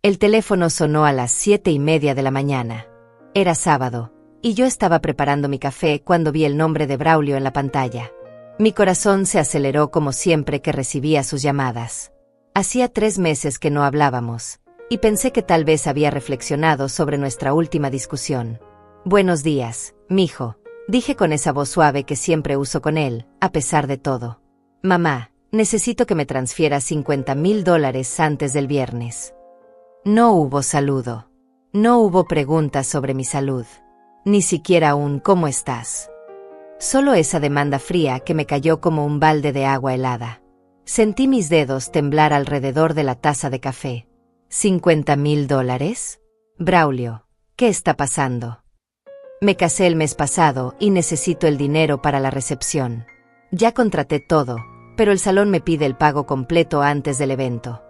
El teléfono sonó a las 7:30 de la mañana. Era sábado, y yo estaba preparando mi café cuando vi el nombre de Braulio en la pantalla. Mi corazón se aceleró como siempre que recibía sus llamadas. Hacía 3 meses que no hablábamos, y pensé que tal vez había reflexionado sobre nuestra última discusión. «Buenos días, mijo», dije con esa voz suave que siempre uso con él, a pesar de todo. «Mamá, necesito que me transfieras $50,000 antes del viernes». No hubo saludo. No hubo preguntas sobre mi salud. Ni siquiera un «¿cómo estás?». Solo esa demanda fría que me cayó como un balde de agua helada. Sentí mis dedos temblar alrededor de la taza de café. ¿$50,000? Braulio, ¿qué está pasando? Me casé el mes pasado y necesito el dinero para la recepción. Ya contraté todo, pero el salón me pide el pago completo antes del evento.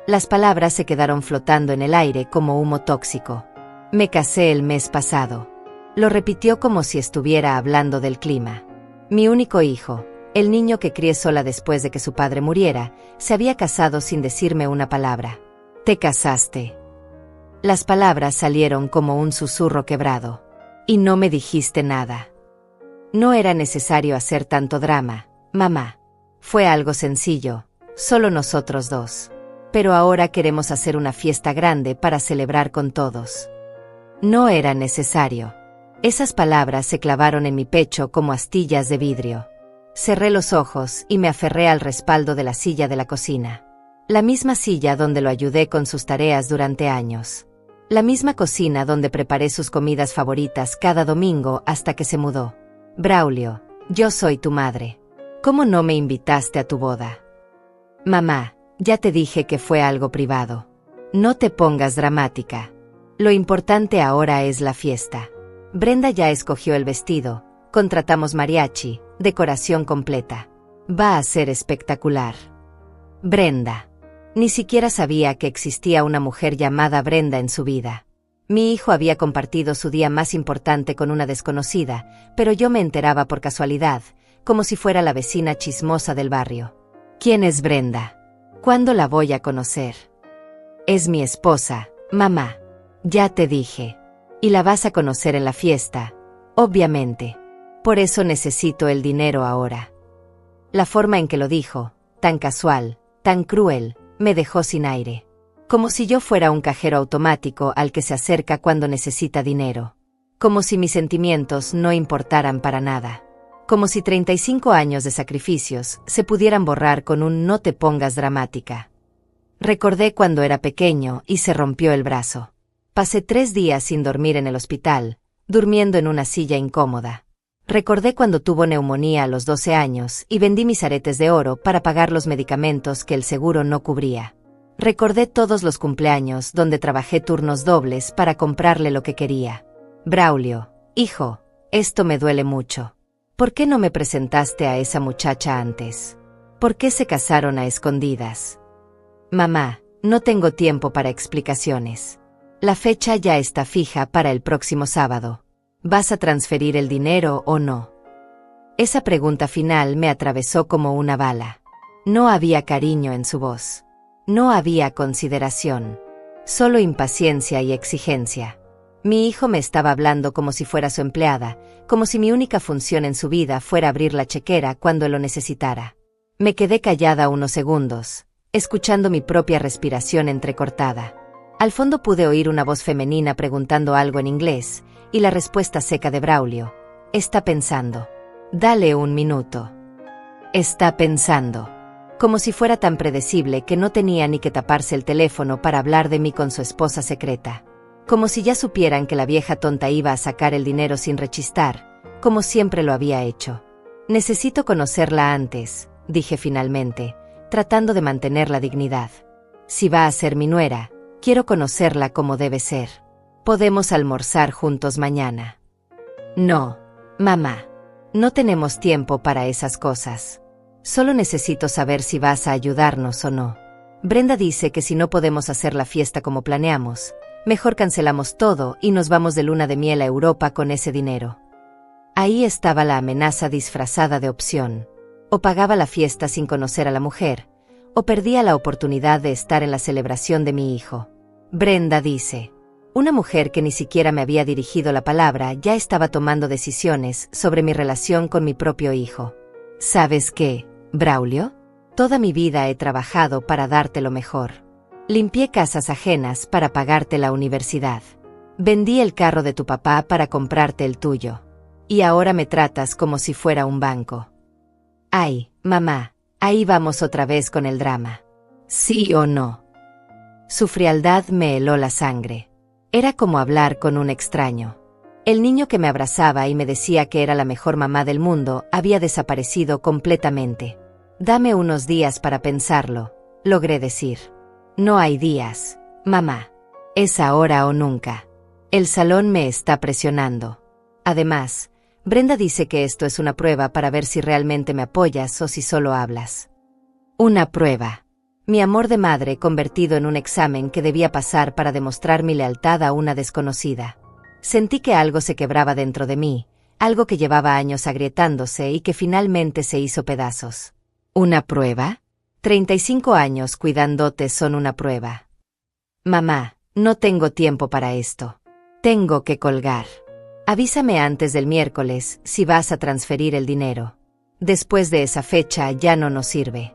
Las palabras se quedaron flotando en el aire como humo tóxico. Me casé el mes pasado. Lo repitió como si estuviera hablando del clima. Mi único hijo, el niño que crié sola después de que su padre muriera, se había casado sin decirme una palabra. «¿Te casaste?». Las palabras salieron como un susurro quebrado. «Y no me dijiste nada». No era necesario hacer tanto drama, mamá. Fue algo sencillo, solo nosotros dos. Pero ahora queremos hacer una fiesta grande para celebrar con todos. No era necesario. Esas palabras se clavaron en mi pecho como astillas de vidrio. Cerré los ojos y me aferré al respaldo de la silla de la cocina. La misma silla donde lo ayudé con sus tareas durante años. La misma cocina donde preparé sus comidas favoritas cada domingo hasta que se mudó. «Braulio, yo soy tu madre. ¿Cómo no me invitaste a tu boda?». «Mamá, ya te dije que fue algo privado. No te pongas dramática. Lo importante ahora es la fiesta. Brenda ya escogió el vestido, contratamos mariachi, decoración completa. Va a ser espectacular». Brenda. Ni siquiera sabía que existía una mujer llamada Brenda en su vida. Mi hijo había compartido su día más importante con una desconocida, pero yo me enteraba por casualidad, como si fuera la vecina chismosa del barrio. «¿Quién es Brenda? ¿Cuándo la voy a conocer?». «Es mi esposa, mamá. Ya te dije. Y la vas a conocer en la fiesta, obviamente. Por eso necesito el dinero ahora». La forma en que lo dijo, tan casual, tan cruel, me dejó sin aire. Como si yo fuera un cajero automático al que se acerca cuando necesita dinero. Como si mis sentimientos no importaran para nada. Como si 35 años de sacrificios se pudieran borrar con un «no te pongas dramática». Recordé cuando era pequeño y se rompió el brazo. Pasé 3 días sin dormir en el hospital, durmiendo en una silla incómoda. Recordé cuando tuvo neumonía a los 12 años y vendí mis aretes de oro para pagar los medicamentos que el seguro no cubría. Recordé todos los cumpleaños donde trabajé turnos dobles para comprarle lo que quería. «Braulio, hijo, esto me duele mucho. ¿Por qué no me presentaste a esa muchacha antes? ¿Por qué se casaron a escondidas?». «Mamá, no tengo tiempo para explicaciones. La fecha ya está fija para el próximo sábado. ¿Vas a transferir el dinero o no?». Esa pregunta final me atravesó como una bala. No había cariño en su voz. No había consideración. Solo impaciencia y exigencia. Mi hijo me estaba hablando como si fuera su empleada, como si mi única función en su vida fuera abrir la chequera cuando lo necesitara. Me quedé callada unos segundos, escuchando mi propia respiración entrecortada. Al fondo pude oír una voz femenina preguntando algo en inglés, y la respuesta seca de Braulio. «Está pensando. Dale un minuto». Está pensando. Como si fuera tan predecible que no tenía ni que taparse el teléfono para hablar de mí con su esposa secreta. Como si ya supieran que la vieja tonta iba a sacar el dinero sin rechistar, como siempre lo había hecho. «Necesito conocerla antes», dije finalmente, tratando de mantener la dignidad. «Si va a ser mi nuera, quiero conocerla como debe ser. ¿Podemos almorzar juntos mañana?». «No, mamá. No tenemos tiempo para esas cosas. Solo necesito saber si vas a ayudarnos o no. Brenda dice que si no podemos hacer la fiesta como planeamos, mejor cancelamos todo y nos vamos de luna de miel a Europa con ese dinero». Ahí estaba la amenaza disfrazada de opción. O pagaba la fiesta sin conocer a la mujer, o perdía la oportunidad de estar en la celebración de mi hijo. Brenda dice. Una mujer que ni siquiera me había dirigido la palabra ya estaba tomando decisiones sobre mi relación con mi propio hijo. ¿Sabes qué, Braulio? Toda mi vida he trabajado para darte lo mejor. Limpié casas ajenas para pagarte la universidad. Vendí el carro de tu papá para comprarte el tuyo. Y ahora me tratas como si fuera un banco. Ay, mamá, ahí vamos otra vez con el drama. ¿Sí o no? Su frialdad me heló la sangre. Era como hablar con un extraño. El niño que me abrazaba y me decía que era la mejor mamá del mundo había desaparecido completamente. Dame unos días para pensarlo, logré decir. No hay días, mamá. Es ahora o nunca. El salón me está presionando. Además, Brenda dice que esto es una prueba para ver si realmente me apoyas o si solo hablas. Una prueba. Mi amor de madre convertido en un examen que debía pasar para demostrar mi lealtad a una desconocida. Sentí que algo se quebraba dentro de mí, algo que llevaba años agrietándose y que finalmente se hizo pedazos. ¿Una prueba? 35 años cuidándote son una prueba. Mamá, no tengo tiempo para esto. Tengo que colgar. Avísame antes del miércoles si vas a transferir el dinero. Después de esa fecha ya no nos sirve.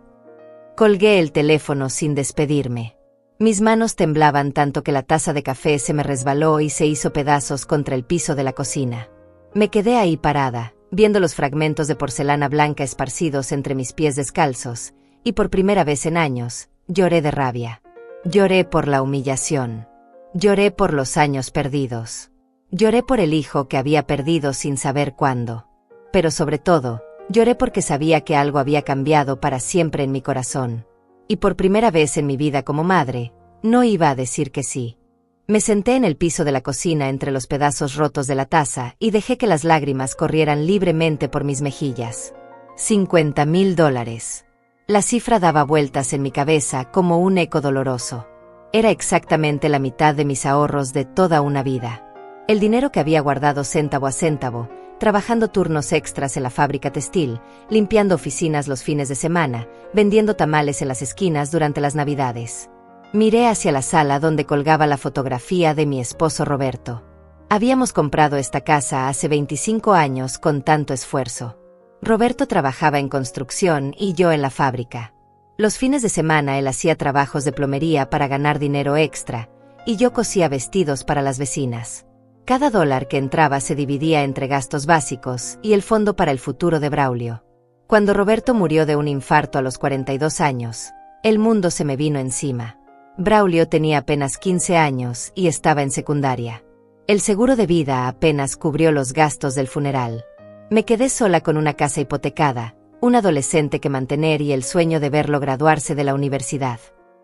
Colgué el teléfono sin despedirme. Mis manos temblaban tanto que la taza de café se me resbaló y se hizo pedazos contra el piso de la cocina. Me quedé ahí parada, viendo los fragmentos de porcelana blanca esparcidos entre mis pies descalzos, y por primera vez en años, lloré de rabia. Lloré por la humillación. Lloré por los años perdidos. Lloré por el hijo que había perdido sin saber cuándo. Pero sobre todo, lloré porque sabía que algo había cambiado para siempre en mi corazón. Y por primera vez en mi vida como madre, no iba a decir que sí. Me senté en el piso de la cocina entre los pedazos rotos de la taza y dejé que las lágrimas corrieran libremente por mis mejillas. $50,000. La cifra daba vueltas en mi cabeza como un eco doloroso. Era exactamente la mitad de mis ahorros de toda una vida. El dinero que había guardado céntavo a céntavo, trabajando turnos extras en la fábrica textil, limpiando oficinas los fines de semana, vendiendo tamales en las esquinas durante las Navidades. Miré hacia la sala donde colgaba la fotografía de mi esposo Roberto. Habíamos comprado esta casa hace 25 años con tanto esfuerzo. Roberto trabajaba en construcción y yo en la fábrica. Los fines de semana él hacía trabajos de plomería para ganar dinero extra, y yo cosía vestidos para las vecinas. Cada dólar que entraba se dividía entre gastos básicos y el fondo para el futuro de Braulio. Cuando Roberto murió de un infarto a los 42 años, el mundo se me vino encima. Braulio tenía apenas 15 años y estaba en secundaria. El seguro de vida apenas cubrió los gastos del funeral. Me quedé sola con una casa hipotecada, un adolescente que mantener y el sueño de verlo graduarse de la universidad.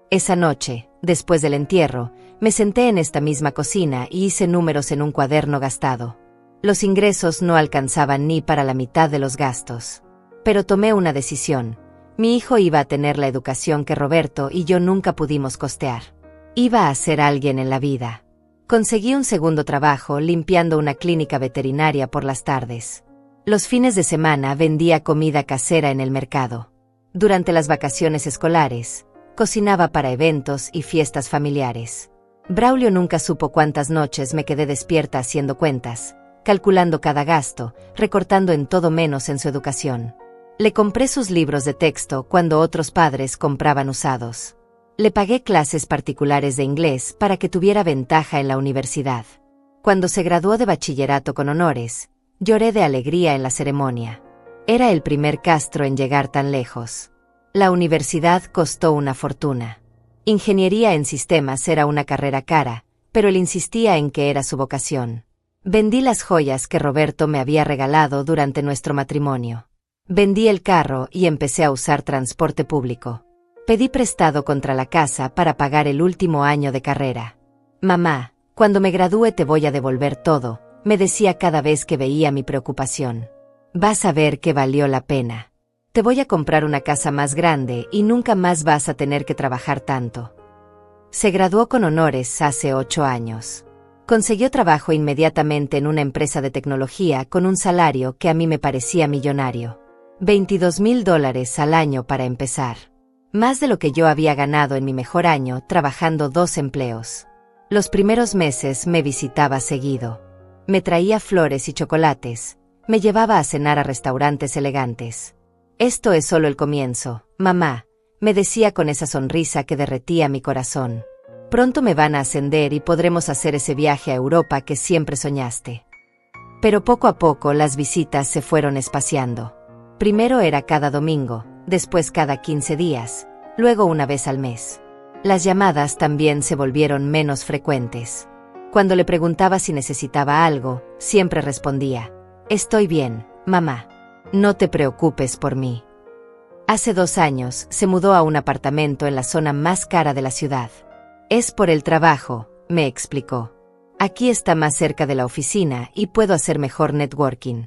Esa noche, después del entierro, me senté en esta misma cocina y hice números en un cuaderno gastado. Los ingresos no alcanzaban ni para la mitad de los gastos. Pero tomé una decisión. Mi hijo iba a tener la educación que Roberto y yo nunca pudimos costear. Iba a ser alguien en la vida. Conseguí un segundo trabajo limpiando una clínica veterinaria por las tardes. Los fines de semana vendía comida casera en el mercado. Durante las vacaciones escolares, cocinaba para eventos y fiestas familiares. Braulio nunca supo cuántas noches me quedé despierta haciendo cuentas, calculando cada gasto, recortando en todo menos en su educación. Le compré sus libros de texto cuando otros padres compraban usados. Le pagué clases particulares de inglés para que tuviera ventaja en la universidad. Cuando se graduó de bachillerato con honores, lloré de alegría en la ceremonia. Era el primer Castro en llegar tan lejos. La universidad costó una fortuna. Ingeniería en sistemas era una carrera cara, pero él insistía en que era su vocación. Vendí las joyas que Roberto me había regalado durante nuestro matrimonio. Vendí el carro y empecé a usar transporte público. Pedí prestado contra la casa para pagar el último año de carrera. Mamá, cuando me gradúe te voy a devolver todo, me decía cada vez que veía mi preocupación. Vas a ver que valió la pena. Te voy a comprar una casa más grande y nunca más vas a tener que trabajar tanto. Se graduó con honores hace 8 años. Consiguió trabajo inmediatamente en una empresa de tecnología con un salario que a mí me parecía millonario. $22,000 al año para empezar. Más de lo que yo había ganado en mi mejor año trabajando 2 empleos. Los primeros meses me visitaba seguido. Me traía flores y chocolates. Me llevaba a cenar a restaurantes elegantes. Esto es solo el comienzo, mamá, me decía con esa sonrisa que derretía mi corazón. Pronto me van a ascender y podremos hacer ese viaje a Europa que siempre soñaste. Pero poco a poco las visitas se fueron espaciando. Primero era cada domingo, después cada 15 días, luego una vez al mes. Las llamadas también se volvieron menos frecuentes. Cuando le preguntaba si necesitaba algo, siempre respondía: estoy bien, mamá. No te preocupes por mí. Hace 2 años se mudó a un apartamento en la zona más cara de la ciudad. Es por el trabajo, me explicó. Aquí está más cerca de la oficina y puedo hacer mejor networking.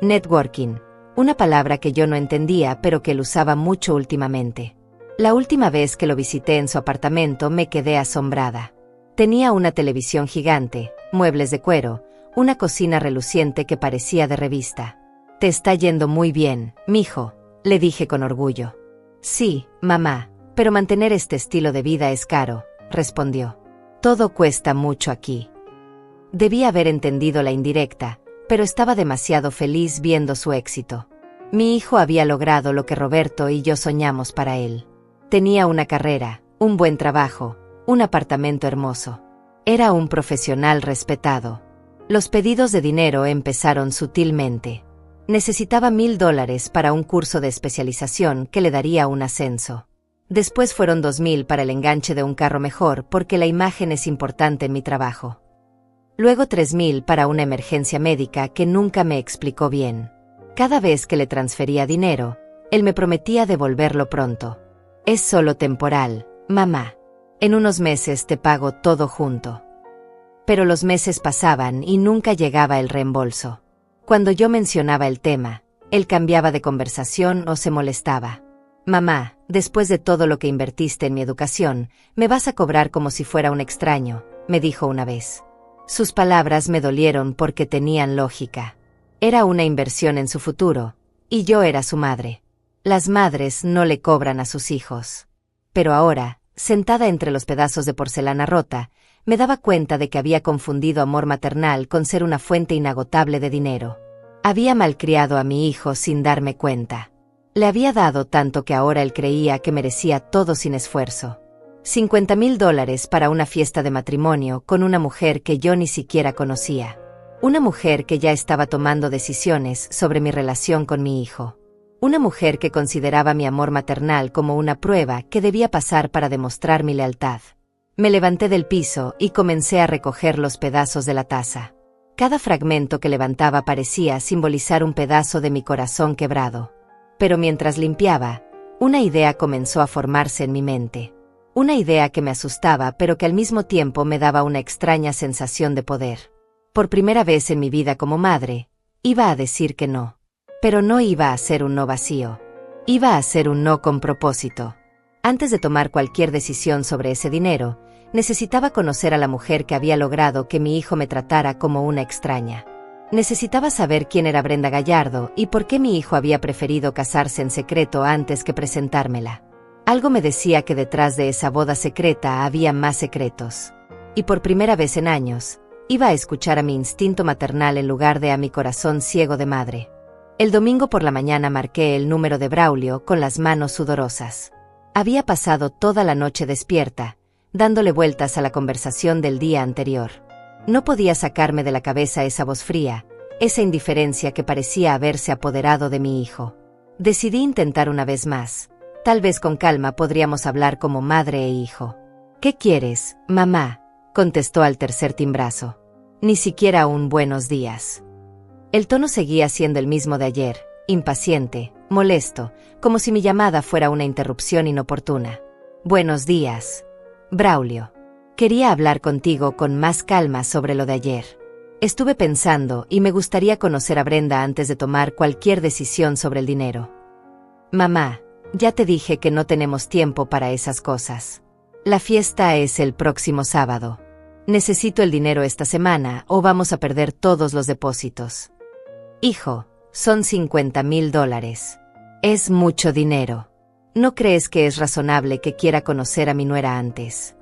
Networking, una palabra que yo no entendía pero que él usaba mucho últimamente. La última vez que lo visité en su apartamento me quedé asombrada. Tenía una televisión gigante, muebles de cuero, una cocina reluciente que parecía de revista. Te está yendo muy bien, mijo, le dije con orgullo. Sí, mamá, pero mantener este estilo de vida es caro, respondió. Todo cuesta mucho aquí. Debía haber entendido la indirecta, pero estaba demasiado feliz viendo su éxito. Mi hijo había logrado lo que Roberto y yo soñamos para él. Tenía una carrera, un buen trabajo, un apartamento hermoso. Era un profesional respetado. Los pedidos de dinero empezaron sutilmente. Necesitaba $1000 para un curso de especialización que le daría un ascenso. Después fueron 2000 para el enganche de un carro mejor porque la imagen es importante en mi trabajo. Luego 3000 para una emergencia médica que nunca me explicó bien. Cada vez que le transfería dinero, él me prometía devolverlo pronto. Es solo temporal, mamá. En unos meses te pago todo junto. Pero los meses pasaban y nunca llegaba el reembolso. Cuando yo mencionaba el tema, él cambiaba de conversación o se molestaba. Mamá, después de todo lo que invertiste en mi educación, me vas a cobrar como si fuera un extraño, me dijo una vez. Sus palabras me dolieron porque tenían lógica. Era una inversión en su futuro, y yo era su madre. Las madres no le cobran a sus hijos. Pero ahora, sentada entre los pedazos de porcelana rota, me daba cuenta de que había confundido amor maternal con ser una fuente inagotable de dinero. Había malcriado a mi hijo sin darme cuenta. Le había dado tanto que ahora él creía que merecía todo sin esfuerzo. $50,000 para una fiesta de matrimonio con una mujer que yo ni siquiera conocía. Una mujer que ya estaba tomando decisiones sobre mi relación con mi hijo. Una mujer que consideraba mi amor maternal como una prueba que debía pasar para demostrar mi lealtad. Me levanté del piso y comencé a recoger los pedazos de la taza. Cada fragmento que levantaba parecía simbolizar un pedazo de mi corazón quebrado. Pero mientras limpiaba, una idea comenzó a formarse en mi mente. Una idea que me asustaba pero que al mismo tiempo me daba una extraña sensación de poder. Por primera vez en mi vida como madre, iba a decir que no. Pero no iba a ser un no vacío. Iba a ser un no con propósito. Antes de tomar cualquier decisión sobre ese dinero, necesitaba conocer a la mujer que había logrado que mi hijo me tratara como una extraña. Necesitaba saber quién era Brenda Gallardo y por qué mi hijo había preferido casarse en secreto antes que presentármela. Algo me decía que detrás de esa boda secreta había más secretos. Y por primera vez en años, iba a escuchar a mi instinto maternal en lugar de a mi corazón ciego de madre. El domingo por la mañana marqué el número de Braulio con las manos sudorosas. Había pasado toda la noche despierta, dándole vueltas a la conversación del día anterior. No podía sacarme de la cabeza esa voz fría, esa indiferencia que parecía haberse apoderado de mi hijo. Decidí intentar una vez más. Tal vez con calma podríamos hablar como madre e hijo. ¿Qué quieres, mamá?, contestó al tercer timbrazo. Ni siquiera un buenos días. El tono seguía siendo el mismo de ayer, impaciente, molesto, como si mi llamada fuera una interrupción inoportuna. Buenos días, Braulio. Quería hablar contigo con más calma sobre lo de ayer. Estuve pensando y me gustaría conocer a Brenda antes de tomar cualquier decisión sobre el dinero. Mamá, ya te dije que no tenemos tiempo para esas cosas. La fiesta es el próximo sábado. Necesito el dinero esta semana o vamos a perder todos los depósitos. Hijo, son $50,000. Es mucho dinero. ¿No crees que es razonable que quiera conocer a mi nuera antes?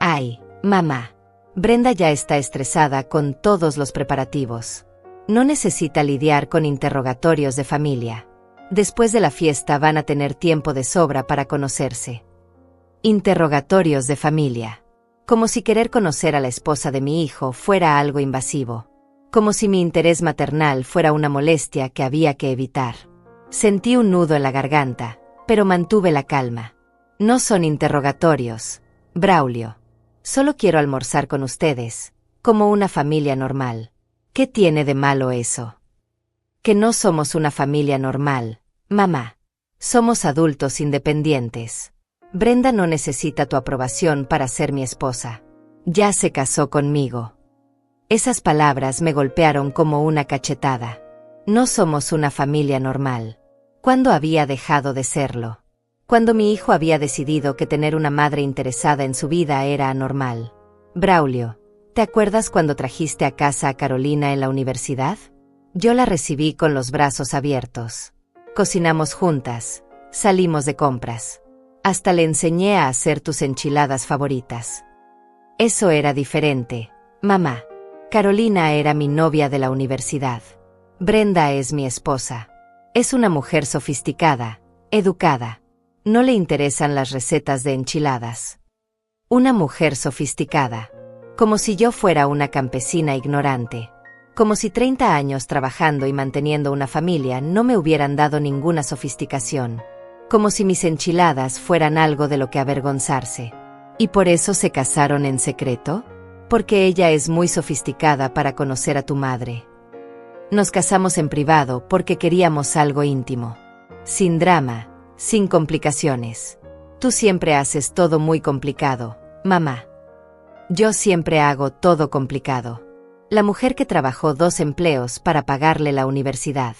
Ay, Mamá. Brenda ya está estresada con todos los preparativos. No necesita lidiar con interrogatorios de familia. Después de la fiesta van a tener tiempo de sobra para conocerse. Interrogatorios de familia. Como si querer conocer a la esposa de mi hijo fuera algo invasivo. Como si mi interés maternal fuera una molestia que había que evitar. Sentí un nudo en la garganta, pero mantuve la calma. No son interrogatorios, Braulio. Solo quiero almorzar con ustedes, como una familia normal. ¿Qué tiene de malo eso? Que no somos una familia normal, mamá. Somos adultos independientes. Brenda no necesita tu aprobación para ser mi esposa. Ya se casó conmigo. Esas palabras me golpearon como una cachetada. No somos una familia normal. ¿Cuándo había dejado de serlo? Cuando mi hijo había decidido que tener una madre interesada en su vida era anormal. Braulio, ¿te acuerdas cuando trajiste a casa a Carolina en la universidad? Yo la recibí con los brazos abiertos. Cocinamos juntas, salimos de compras. Hasta le enseñé a hacer tus enchiladas favoritas. Eso era diferente, mamá. Carolina era mi novia de la universidad. Brenda es mi esposa. Es una mujer sofisticada, educada. No le interesan las recetas de enchiladas. Una mujer sofisticada. Como si yo fuera una campesina ignorante. Como si 30 años trabajando y manteniendo una familia no me hubieran dado ninguna sofisticación. Como si mis enchiladas fueran algo de lo que avergonzarse. ¿Y por eso se casaron en secreto? Porque ella es muy sofisticada para conocer a tu madre. Nos casamos en privado porque queríamos algo íntimo. Sin drama, sin complicaciones. Tú siempre haces todo muy complicado, mamá. Yo siempre hago todo complicado. La mujer que trabajó 2 empleos para pagarle la universidad.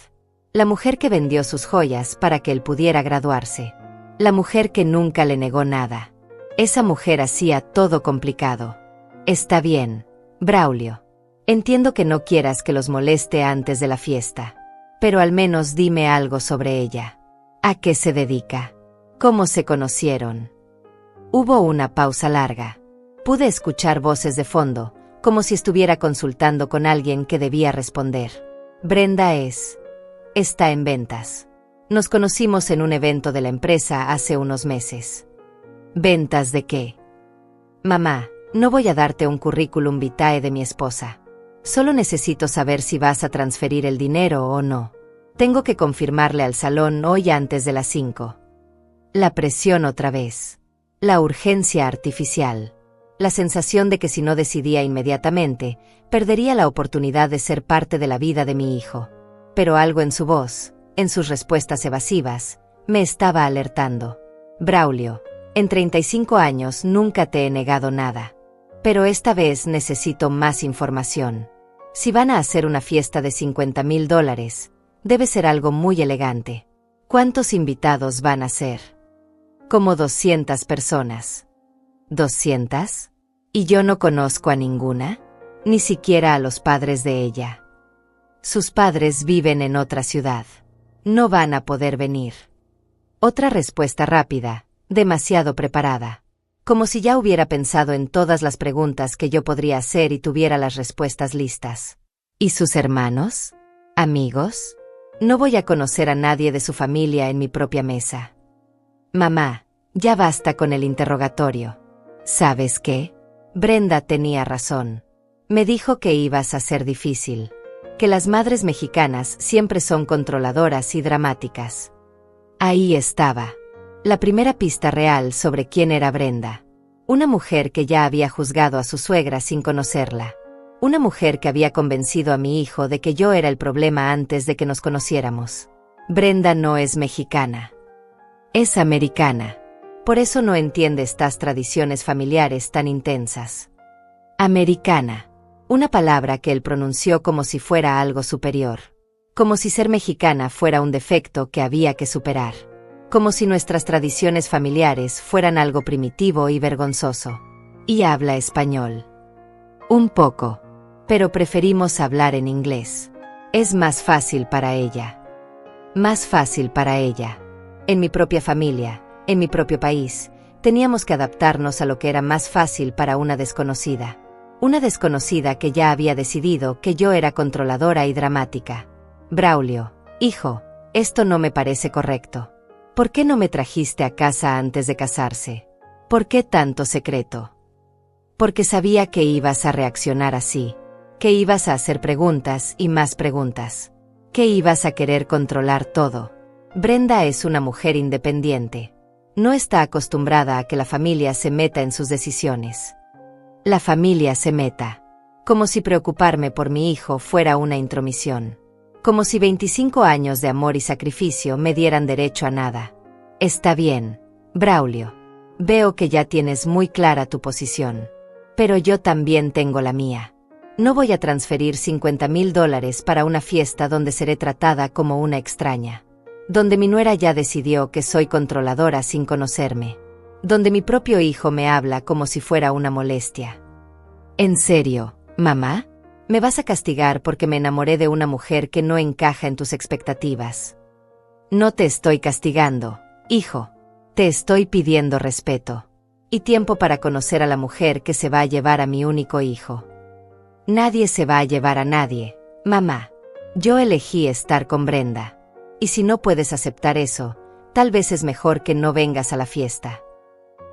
La mujer que vendió sus joyas para que él pudiera graduarse. La mujer que nunca le negó nada. Esa mujer hacía todo complicado. Está bien, Braulio. Entiendo que no quieras que los moleste antes de la fiesta. Pero al menos dime algo sobre ella. ¿A qué se dedica? ¿Cómo se conocieron? Hubo una pausa larga. Pude escuchar voces de fondo, como si estuviera consultando con alguien que debía responder. Brenda está en ventas. Nos conocimos en un evento de la empresa hace unos meses. ¿Ventas de qué? Mamá, no voy a darte un currículum vitae de mi esposa. Solo necesito saber si vas a transferir el dinero o no. Tengo que confirmarle al salón hoy antes de las 5. La presión otra vez. La urgencia artificial. La sensación de que si no decidía inmediatamente, perdería la oportunidad de ser parte de la vida de mi hijo. Pero algo en su voz, en sus respuestas evasivas, me estaba alertando. Braulio, en 35 años nunca te he negado nada. Pero esta vez necesito más información. Si van a hacer una fiesta de $50,000, debe ser algo muy elegante. ¿Cuántos invitados van a ser? Como 200 personas. ¿200? ¿Y yo no conozco a ninguna? Ni siquiera a los padres de ella. Sus padres viven en otra ciudad. No van a poder venir. Otra respuesta rápida, demasiado preparada. Como si ya hubiera pensado en todas las preguntas que yo podría hacer y tuviera las respuestas listas. ¿Y sus hermanos? ¿Amigos? No voy a conocer a nadie de su familia en mi propia mesa. Mamá, ya basta con el interrogatorio. ¿Sabes qué? Brenda tenía razón. Me dijo que ibas a ser difícil. Que las madres mexicanas siempre son controladoras y dramáticas. Ahí estaba. La primera pista real sobre quién era Brenda. Una mujer que ya había juzgado a su suegra sin conocerla. Una mujer que había convencido a mi hijo de que yo era el problema antes de que nos conociéramos. Brenda no es mexicana. Es americana. Por eso no entiende estas tradiciones familiares tan intensas. Americana. Una palabra que él pronunció como si fuera algo superior. Como si ser mexicana fuera un defecto que había que superar. Como si nuestras tradiciones familiares fueran algo primitivo y vergonzoso. Y habla español. Un poco. Pero preferimos hablar en inglés. Es más fácil para ella. Más fácil para ella. En mi propia familia, en mi propio país, Teníamos que adaptarnos a lo que era más fácil para una desconocida. Una desconocida que ya había decidido que yo era controladora y dramática. Braulio, hijo, esto no me parece correcto. ¿Por qué no me trajiste a casa antes de casarse? ¿Por qué tanto secreto? Porque sabía que ibas a reaccionar así, que ibas a hacer preguntas y más preguntas, que ibas a querer controlar todo. Brenda es una mujer independiente. No está acostumbrada a que la familia se meta en sus decisiones. La familia se meta. Como si preocuparme por mi hijo fuera una intromisión. Como si 25 años de amor y sacrificio me dieran derecho a nada. Está bien, Braulio. Veo que ya tienes muy clara tu posición. Pero yo también tengo la mía. No voy a transferir $50,000 para una fiesta donde seré tratada como una extraña. Donde mi nuera ya decidió que soy controladora sin conocerme. Donde mi propio hijo me habla como si fuera una molestia. ¿En serio, mamá? ¿Me vas a castigar porque me enamoré de una mujer que no encaja en tus expectativas? No te estoy castigando, hijo. Te estoy pidiendo respeto. Y tiempo para conocer a la mujer que se va a llevar a mi único hijo. Nadie se va a llevar a nadie, mamá. Yo elegí estar con Brenda. Y si no puedes aceptar eso, tal vez es mejor que no vengas a la fiesta.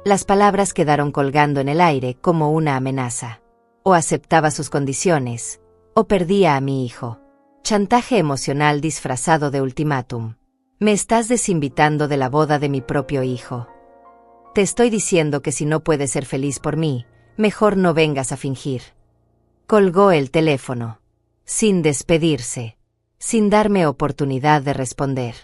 Las palabras quedaron colgando en el aire como una amenaza. O aceptaba sus condiciones, o perdía a mi hijo. Chantaje emocional disfrazado de ultimátum. Me estás desinvitando de la boda de mi propio hijo. Te estoy diciendo que si no puedes ser feliz por mí, mejor no vengas a fingir. Colgó el teléfono. Sin despedirse. Sin darme oportunidad de responder.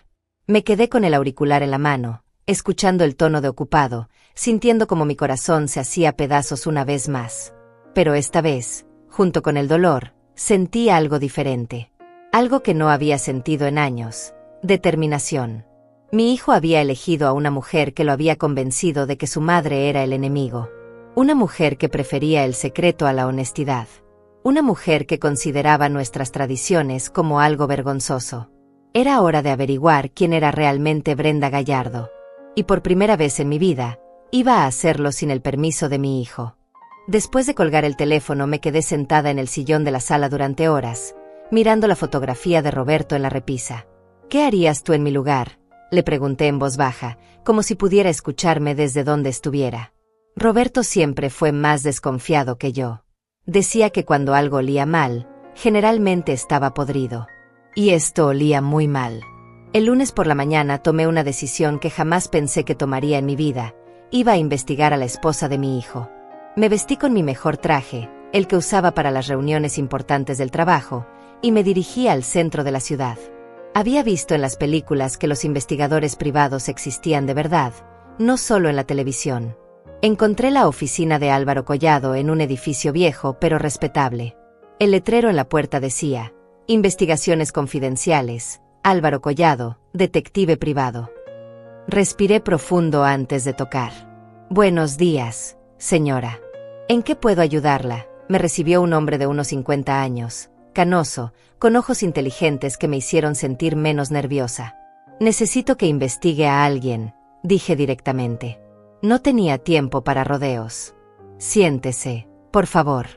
Me quedé con el auricular en la mano, escuchando el tono de ocupado, sintiendo como mi corazón se hacía pedazos una vez más. Pero esta vez, junto con el dolor, sentí algo diferente. Algo que no había sentido en años. Determinación. Mi hijo había elegido a una mujer que lo había convencido de que su madre era el enemigo. Una mujer que prefería el secreto a la honestidad. Una mujer que consideraba nuestras tradiciones como algo vergonzoso. Era hora de averiguar quién era realmente Brenda Gallardo. Y por primera vez en mi vida, iba a hacerlo sin el permiso de mi hijo. Después de colgar el teléfono me quedé sentada en el sillón de la sala durante horas, mirando la fotografía de Roberto en la repisa. ¿Qué harías tú en mi lugar?, le pregunté en voz baja, como si pudiera escucharme desde donde estuviera. Roberto siempre fue más desconfiado que yo. Decía que cuando algo olía mal, generalmente estaba podrido. Y esto olía muy mal. El lunes por la mañana tomé una decisión que jamás pensé que tomaría en mi vida. Iba a investigar a la esposa de mi hijo. Me vestí con mi mejor traje, el que usaba para las reuniones importantes del trabajo, y me dirigí al centro de la ciudad. Había visto en las películas que los investigadores privados existían de verdad, no solo en la televisión. Encontré la oficina de Álvaro Collado en un edificio viejo pero respetable. El letrero en la puerta decía: Investigaciones confidenciales, Álvaro Collado, detective privado. Respiré profundo antes de tocar. Buenos días, señora. ¿En qué puedo ayudarla?, me recibió un hombre de unos 50 años, canoso, con ojos inteligentes que me hicieron sentir menos nerviosa. Necesito que investigue a alguien, dije directamente. No tenía tiempo para rodeos. Siéntese, por favor.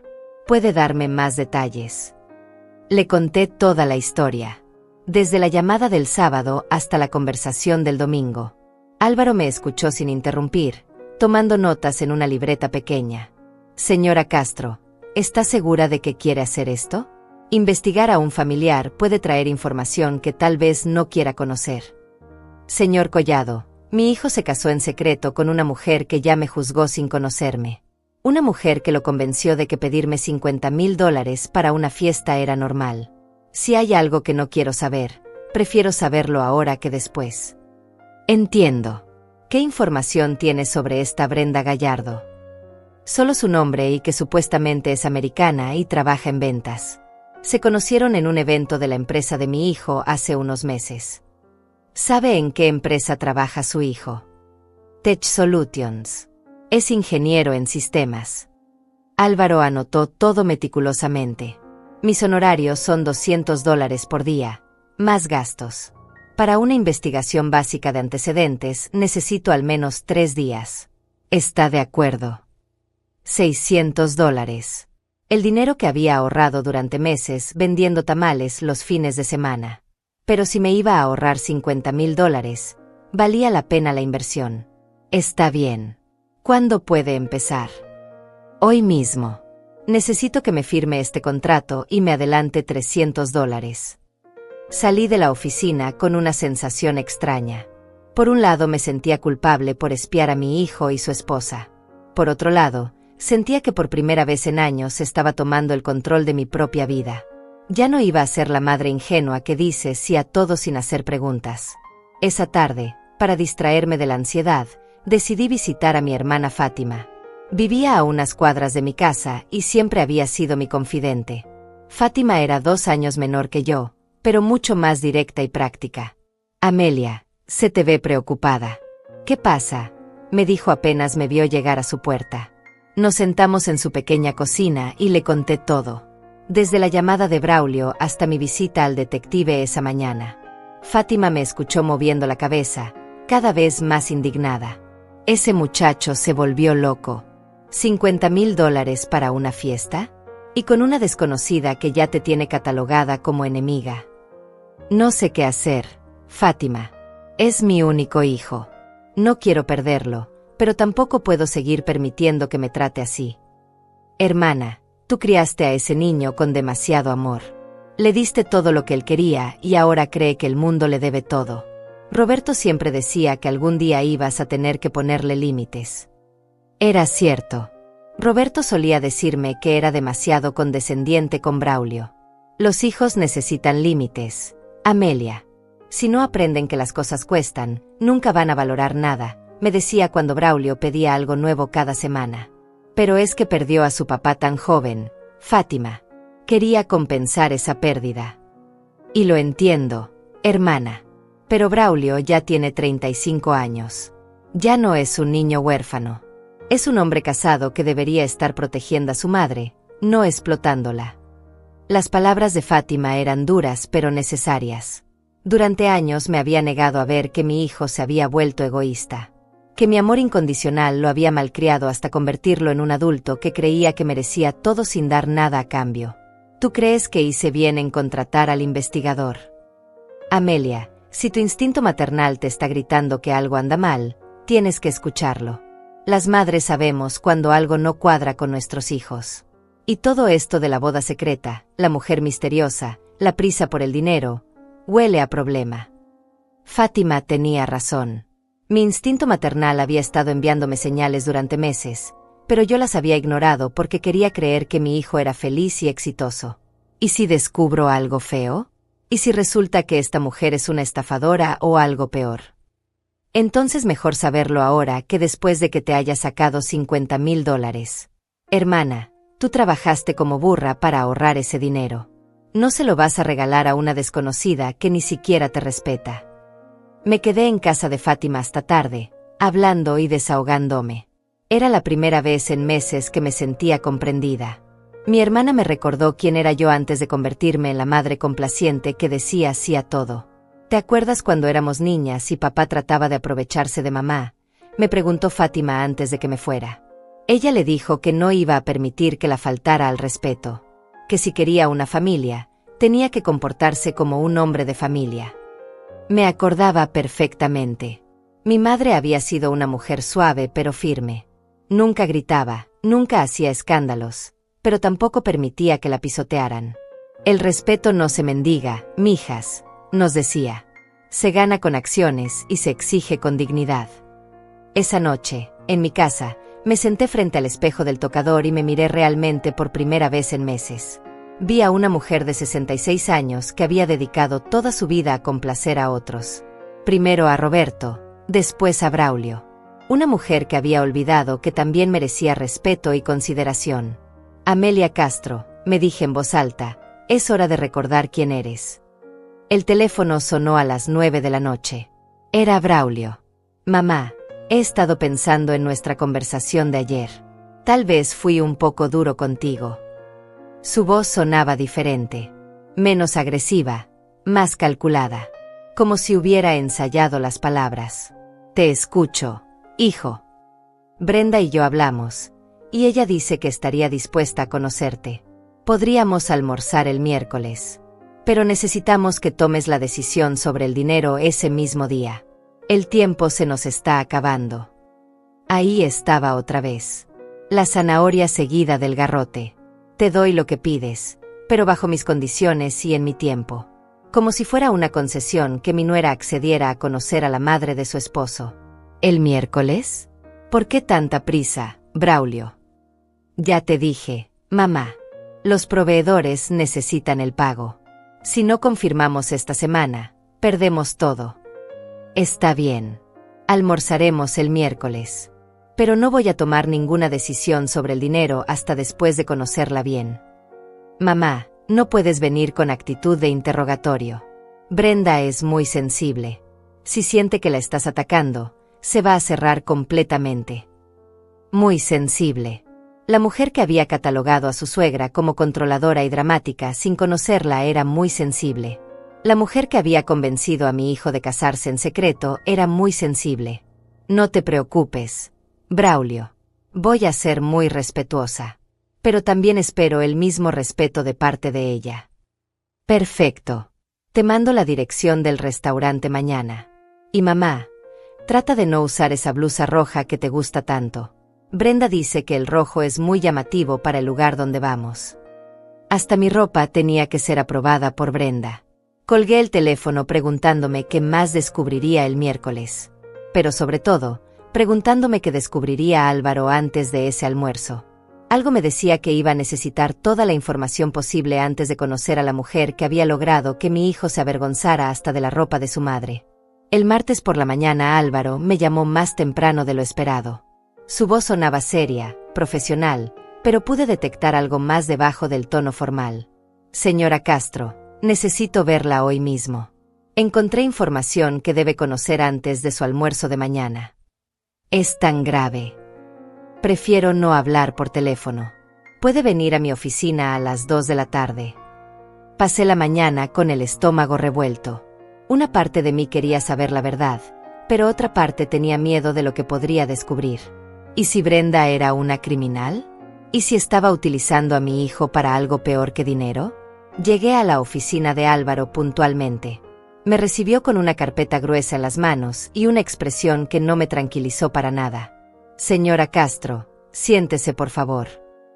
¿Puede darme más detalles? Le conté toda la historia. Desde la llamada del sábado hasta la conversación del domingo. Álvaro me escuchó sin interrumpir, tomando notas en una libreta pequeña. Señora Castro, ¿está segura de que quiere hacer esto? Investigar a un familiar puede traer información que tal vez no quiera conocer. Señor Collado, mi hijo se casó en secreto con una mujer que ya me juzgó sin conocerme. Una mujer que lo convenció de que pedirme $50,000 para una fiesta era normal. Si hay algo que no quiero saber, prefiero saberlo ahora que después. Entiendo. ¿Qué información tienes sobre esta Brenda Gallardo? Solo su nombre y que supuestamente es americana y trabaja en ventas. Se conocieron en un evento de la empresa de mi hijo hace unos meses. ¿Sabe en qué empresa trabaja su hijo? Tech Solutions. Es ingeniero en sistemas. Álvaro anotó todo meticulosamente. Mis honorarios son $200 por día, más gastos. Para una investigación básica de antecedentes necesito al menos 3 días. Está de acuerdo. $600. El dinero que había ahorrado durante meses vendiendo tamales los fines de semana. Pero si me iba a ahorrar $50,000, valía la pena la inversión. Está bien. ¿Cuándo puede empezar? Hoy mismo. Necesito que me firme este contrato y me adelante $300. Salí de la oficina con una sensación extraña. Por un lado me sentía culpable por espiar a mi hijo y su esposa. Por otro lado, sentía que por primera vez en años estaba tomando el control de mi propia vida. Ya no iba a ser la madre ingenua que dice sí a todo sin hacer preguntas. Esa tarde, para distraerme de la ansiedad, decidí visitar a mi hermana Fátima. Vivía a unas cuadras de mi casa y siempre había sido mi confidente. Fátima era 2 años menor que yo, pero mucho más directa y práctica. Amelia, se te ve preocupada. ¿Qué pasa?, me dijo apenas me vio llegar a su puerta. Nos sentamos en su pequeña cocina y le conté todo. Desde la llamada de Braulio hasta mi visita al detective esa mañana. Fátima me escuchó moviendo la cabeza, cada vez más indignada. Ese muchacho se volvió loco. $50,000 para una fiesta, y con una desconocida que ya te tiene catalogada como enemiga. No sé qué hacer, Fátima. Es mi único hijo. No quiero perderlo, pero tampoco puedo seguir permitiendo que me trate así. Hermana, tú criaste a ese niño con demasiado amor. Le diste todo lo que él quería y ahora cree que el mundo le debe todo. Roberto siempre decía que algún día ibas a tener que ponerle límites. Era cierto. Roberto solía decirme que era demasiado condescendiente con Braulio. Los hijos necesitan límites, Amelia. Si no aprenden que las cosas cuestan, nunca van a valorar nada, me decía cuando Braulio pedía algo nuevo cada semana. Pero es que perdió a su papá tan joven, Fátima. Quería compensar esa pérdida. Y lo entiendo, hermana. Pero Braulio ya tiene 35 años. Ya no es un niño huérfano. Es un hombre casado que debería estar protegiendo a su madre, no explotándola. Las palabras de Fátima eran duras pero necesarias. Durante años me había negado a ver que mi hijo se había vuelto egoísta. Que mi amor incondicional lo había malcriado hasta convertirlo en un adulto que creía que merecía todo sin dar nada a cambio. ¿Tú crees que hice bien en contratar al investigador? Amelia, si tu instinto maternal te está gritando que algo anda mal, tienes que escucharlo. Las madres sabemos cuando algo no cuadra con nuestros hijos. Y todo esto de la boda secreta, la mujer misteriosa, la prisa por el dinero, huele a problema. Fátima tenía razón. Mi instinto maternal había estado enviándome señales durante meses, pero yo las había ignorado porque quería creer que mi hijo era feliz y exitoso. ¿Y si descubro algo feo? ¿Y si resulta que esta mujer es una estafadora o algo peor? Entonces mejor saberlo ahora que después de que te haya sacado $50,000. Hermana, tú trabajaste como burra para ahorrar ese dinero. No se lo vas a regalar a una desconocida que ni siquiera te respeta. Me quedé en casa de Fátima hasta tarde, hablando y desahogándome. Era la primera vez en meses que me sentía comprendida. Mi hermana me recordó quién era yo antes de convertirme en la madre complaciente que decía sí a todo. ¿Te acuerdas cuando éramos niñas y papá trataba de aprovecharse de mamá?, me preguntó Fátima antes de que me fuera. Ella le dijo que no iba a permitir que la faltara al respeto. Que si quería una familia, tenía que comportarse como un hombre de familia. Me acordaba perfectamente. Mi madre había sido una mujer suave pero firme. Nunca gritaba, nunca hacía escándalos, pero tampoco permitía que la pisotearan. El respeto no se mendiga, mijas, nos decía. Se gana con acciones y se exige con dignidad. Esa noche, en mi casa, me senté frente al espejo del tocador y me miré realmente por primera vez en meses. Vi a una mujer de 66 años que había dedicado toda su vida a complacer a otros. Primero a Roberto, después a Braulio. Una mujer que había olvidado que también merecía respeto y consideración. Amelia Castro, me dije en voz alta, es hora de recordar quién eres. El teléfono sonó a las 9 de la noche. Era Braulio. Mamá, he estado pensando en nuestra conversación de ayer. Tal vez fui un poco duro contigo. Su voz sonaba diferente, menos agresiva, más calculada, como si hubiera ensayado las palabras. Te escucho, hijo. Brenda y yo hablamos, y ella dice que estaría dispuesta a conocerte. Podríamos almorzar el miércoles. Pero necesitamos que tomes la decisión sobre el dinero ese mismo día. El tiempo se nos está acabando. Ahí estaba otra vez. La zanahoria seguida del garrote. Te doy lo que pides, pero bajo mis condiciones y en mi tiempo. Como si fuera una concesión que mi nuera accediera a conocer a la madre de su esposo. ¿El miércoles? ¿Por qué tanta prisa, Braulio? Ya te dije, mamá. Los proveedores necesitan el pago. Si no confirmamos esta semana, perdemos todo. Está bien. Almorzaremos el miércoles. Pero no voy a tomar ninguna decisión sobre el dinero hasta después de conocerla bien. Mamá, no puedes venir con actitud de interrogatorio. Brenda es muy sensible. Si siente que la estás atacando, se va a cerrar completamente. Muy sensible. La mujer que había catalogado a su suegra como controladora y dramática sin conocerla era muy sensible. La mujer que había convencido a mi hijo de casarse en secreto era muy sensible. No te preocupes, Braulio. Voy a ser muy respetuosa. Pero también espero el mismo respeto de parte de ella. Perfecto. Te mando la dirección del restaurante mañana. Y mamá, trata de no usar esa blusa roja que te gusta tanto. Brenda dice que el rojo es muy llamativo para el lugar donde vamos. Hasta mi ropa tenía que ser aprobada por Brenda. Colgué el teléfono preguntándome qué más descubriría el miércoles. Pero sobre todo, preguntándome qué descubriría Álvaro antes de ese almuerzo. Algo me decía que iba a necesitar toda la información posible antes de conocer a la mujer que había logrado que mi hijo se avergonzara hasta de la ropa de su madre. El martes por la mañana Álvaro me llamó más temprano de lo esperado. Su voz sonaba seria, profesional, pero pude detectar algo más debajo del tono formal. Señora Castro, necesito verla hoy mismo. Encontré información que debe conocer antes de su almuerzo de mañana. Es tan grave. Prefiero no hablar por teléfono. Puede venir a mi oficina a las 2 de la tarde. Pasé la mañana con el estómago revuelto. Una parte de mí quería saber la verdad, pero otra parte tenía miedo de lo que podría descubrir. ¿Y si Brenda era una criminal? ¿Y si estaba utilizando a mi hijo para algo peor que dinero? Llegué a la oficina de Álvaro puntualmente. Me recibió con una carpeta gruesa en las manos y una expresión que no me tranquilizó para nada. Señora Castro, siéntese por favor.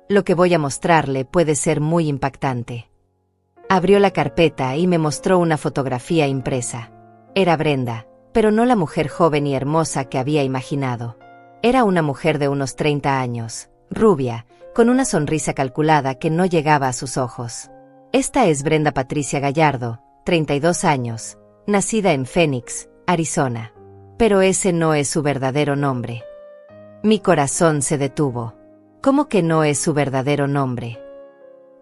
Lo que voy a mostrarle puede ser muy impactante. Abrió la carpeta y me mostró una fotografía impresa. Era Brenda, pero no la mujer joven y hermosa que había imaginado. Era una mujer de unos 30 años, rubia, con una sonrisa calculada que no llegaba a sus ojos. Esta es Brenda Patricia Gallardo, 32 años, nacida en Phoenix, Arizona. Pero ese no es su verdadero nombre. Mi corazón se detuvo. ¿Cómo que no es su verdadero nombre?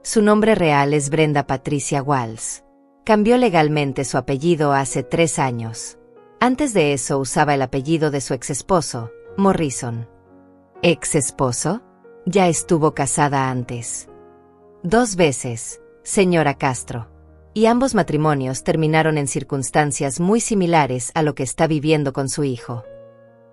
Su nombre real es Brenda Patricia Walls. Cambió legalmente su apellido hace 3 años. Antes de eso usaba el apellido de su exesposo, Morrison. ¿Ex-esposo? Ya estuvo casada antes. 2 veces, señora Castro. Y ambos matrimonios terminaron en circunstancias muy similares a lo que está viviendo con su hijo.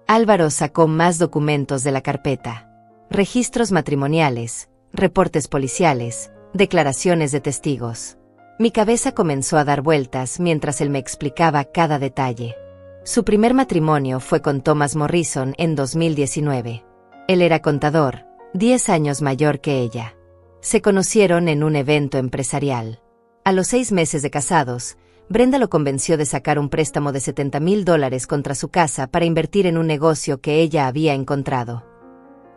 Álvaro sacó más documentos de la carpeta. Registros matrimoniales, reportes policiales, declaraciones de testigos. Mi cabeza comenzó a dar vueltas mientras él me explicaba cada detalle. Su primer matrimonio fue con Thomas Morrison en 2019. Él era contador, 10 años mayor que ella. Se conocieron en un evento empresarial. A los 6 meses de casados, Brenda lo convenció de sacar un préstamo de $70,000 contra su casa para invertir en un negocio que ella había encontrado.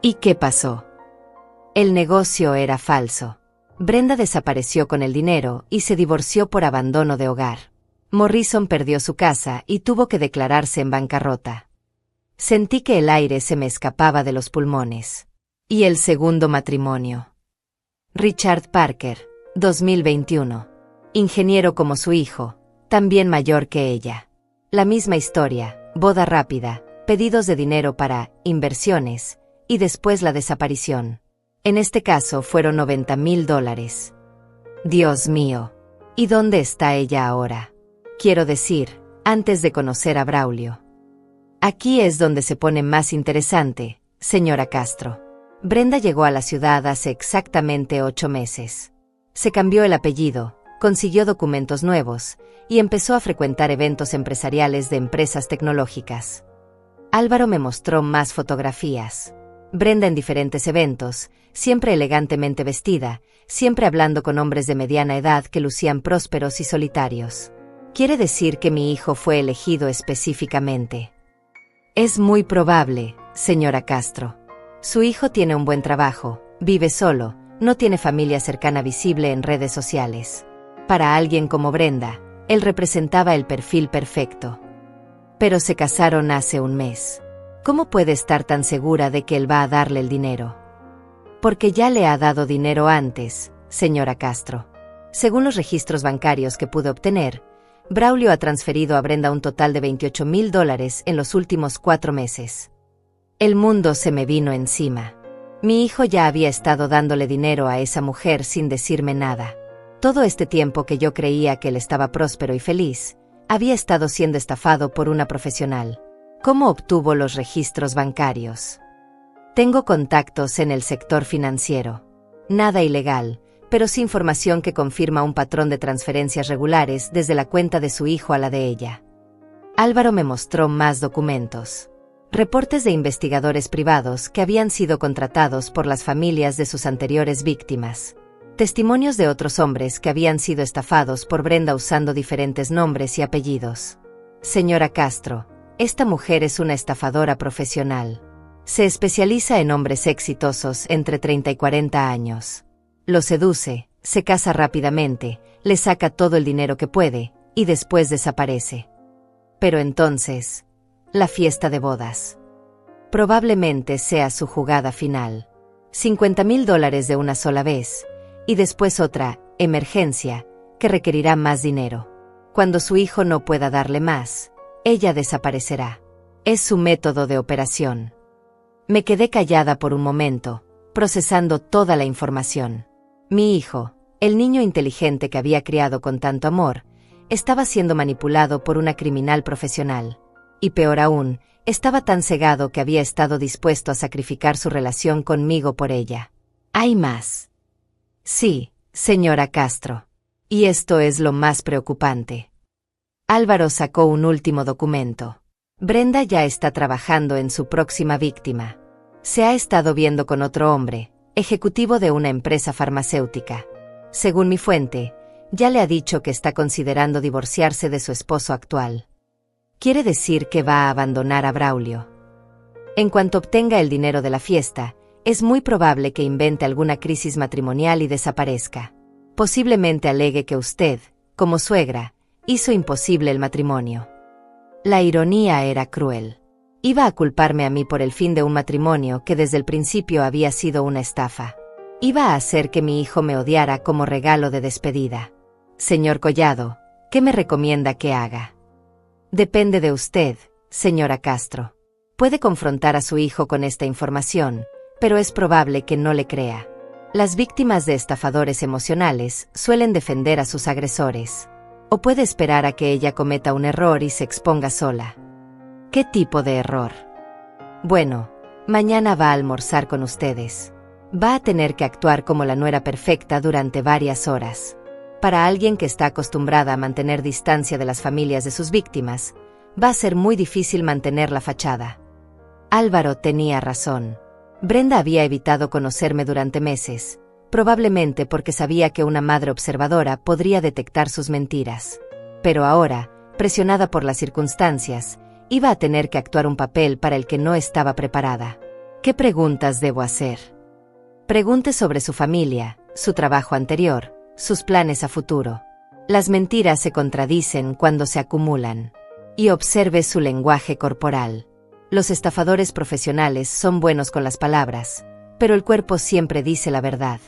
¿Y qué pasó? El negocio era falso. Brenda desapareció con el dinero y se divorció por abandono de hogar. Morrison perdió su casa y tuvo que declararse en bancarrota. Sentí que el aire se me escapaba de los pulmones. ¿Y el segundo matrimonio? Richard Parker, 2021. Ingeniero como su hijo, también mayor que ella. La misma historia, boda rápida, pedidos de dinero para inversiones, y después la desaparición. En este caso fueron $90,000. Dios mío. ¿Y dónde está ella ahora? Quiero decir, antes de conocer a Braulio. Aquí es donde se pone más interesante, señora Castro. Brenda llegó a la ciudad hace exactamente 8 meses. Se cambió el apellido, consiguió documentos nuevos y empezó a frecuentar eventos empresariales de empresas tecnológicas. Álvaro me mostró más fotografías. Brenda en diferentes eventos, siempre elegantemente vestida, siempre hablando con hombres de mediana edad que lucían prósperos y solitarios. ¿Quiere decir que mi hijo fue elegido específicamente? Es muy probable, señora Castro. Su hijo tiene un buen trabajo, vive solo, no tiene familia cercana visible en redes sociales. Para alguien como Brenda, él representaba el perfil perfecto. Pero se casaron hace un mes. ¿Cómo puede estar tan segura de que él va a darle el dinero? Porque ya le ha dado dinero antes, señora Castro. Según los registros bancarios que pude obtener, Braulio ha transferido a Brenda un total de $28,000 en los últimos 4 meses. El mundo se me vino encima. Mi hijo ya había estado dándole dinero a esa mujer sin decirme nada. Todo este tiempo que yo creía que él estaba próspero y feliz, había estado siendo estafado por una profesional. ¿Cómo obtuvo los registros bancarios? Tengo contactos en el sector financiero. Nada ilegal, pero sí información que confirma un patrón de transferencias regulares desde la cuenta de su hijo a la de ella. Álvaro me mostró más documentos. Reportes de investigadores privados que habían sido contratados por las familias de sus anteriores víctimas. Testimonios de otros hombres que habían sido estafados por Brenda usando diferentes nombres y apellidos. Señora Castro, esta mujer es una estafadora profesional. Se especializa en hombres exitosos entre 30 y 40 años. Los seduce, se casa rápidamente, le saca todo el dinero que puede, y después desaparece. Pero entonces, la fiesta de bodas. Probablemente sea su jugada final. $50,000 de una sola vez, y después otra, emergencia, que requerirá más dinero. Cuando su hijo no pueda darle más, ella desaparecerá. Es su método de operación. Me quedé callada por un momento, procesando toda la información. Mi hijo, el niño inteligente que había criado con tanto amor, estaba siendo manipulado por una criminal profesional. Y peor aún, estaba tan cegado que había estado dispuesto a sacrificar su relación conmigo por ella. ¿Hay más? Sí, señora Castro. Y esto es lo más preocupante. Álvaro sacó un último documento. Brenda ya está trabajando en su próxima víctima. Se ha estado viendo con otro hombre, ejecutivo de una empresa farmacéutica. Según mi fuente, ya le ha dicho que está considerando divorciarse de su esposo actual. Quiere decir que va a abandonar a Braulio. En cuanto obtenga el dinero de la fiesta, es muy probable que invente alguna crisis matrimonial y desaparezca. Posiblemente alegue que usted, como suegra, hizo imposible el matrimonio. La ironía era cruel. Iba a culparme a mí por el fin de un matrimonio que desde el principio había sido una estafa. Iba a hacer que mi hijo me odiara como regalo de despedida. Señor Collado, ¿qué me recomienda que haga? Depende de usted, señora Castro. Puede confrontar a su hijo con esta información, pero es probable que no le crea. Las víctimas de estafadores emocionales suelen defender a sus agresores. O puede esperar a que ella cometa un error y se exponga sola. ¿Qué tipo de error? Bueno, mañana va a almorzar con ustedes. Va a tener que actuar como la nuera perfecta durante varias horas. Para alguien que está acostumbrada a mantener distancia de las familias de sus víctimas, va a ser muy difícil mantener la fachada. Álvaro tenía razón. Brenda había evitado conocerme durante meses, probablemente porque sabía que una madre observadora podría detectar sus mentiras. Pero ahora, presionada por las circunstancias, iba a tener que actuar un papel para el que no estaba preparada. ¿Qué preguntas debo hacer? Pregunte sobre su familia, su trabajo anterior, sus planes a futuro. Las mentiras se contradicen cuando se acumulan. Y observe su lenguaje corporal. Los estafadores profesionales son buenos con las palabras, pero el cuerpo siempre dice la verdad.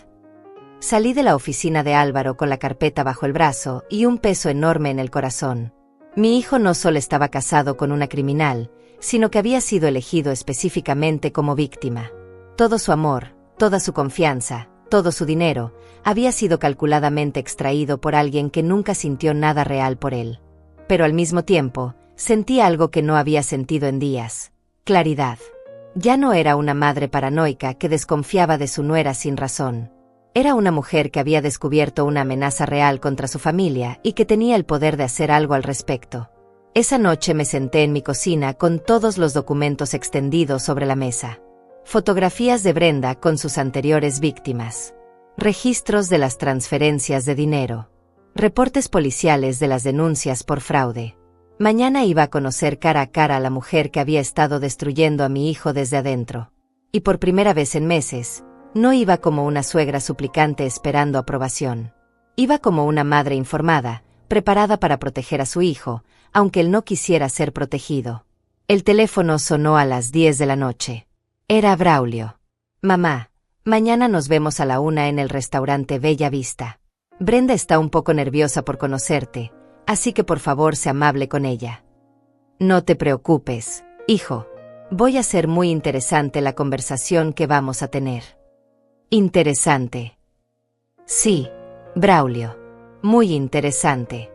Salí de la oficina de Álvaro con la carpeta bajo el brazo y un peso enorme en el corazón. Mi hijo no solo estaba casado con una criminal, sino que había sido elegido específicamente como víctima. Todo su amor, toda su confianza, todo su dinero, había sido calculadamente extraído por alguien que nunca sintió nada real por él. Pero al mismo tiempo, sentí algo que no había sentido en días: claridad. Ya no era una madre paranoica que desconfiaba de su nuera sin razón. Era una mujer que había descubierto una amenaza real contra su familia y que tenía el poder de hacer algo al respecto. Esa noche me senté en mi cocina con todos los documentos extendidos sobre la mesa. Fotografías de Brenda con sus anteriores víctimas. Registros de las transferencias de dinero. Reportes policiales de las denuncias por fraude. Mañana iba a conocer cara a cara a la mujer que había estado destruyendo a mi hijo desde adentro. Y por primera vez en meses, no iba como una suegra suplicante esperando aprobación. Iba como una madre informada, preparada para proteger a su hijo, aunque él no quisiera ser protegido. El teléfono sonó a las 10 de la noche. Era Braulio. Mamá, mañana nos vemos a la 1 en el restaurante Bella Vista. Brenda está un poco nerviosa por conocerte, así que por favor sé amable con ella. No te preocupes, hijo. Voy a hacer muy interesante la conversación que vamos a tener. Interesante. Sí, Braulio. Muy interesante.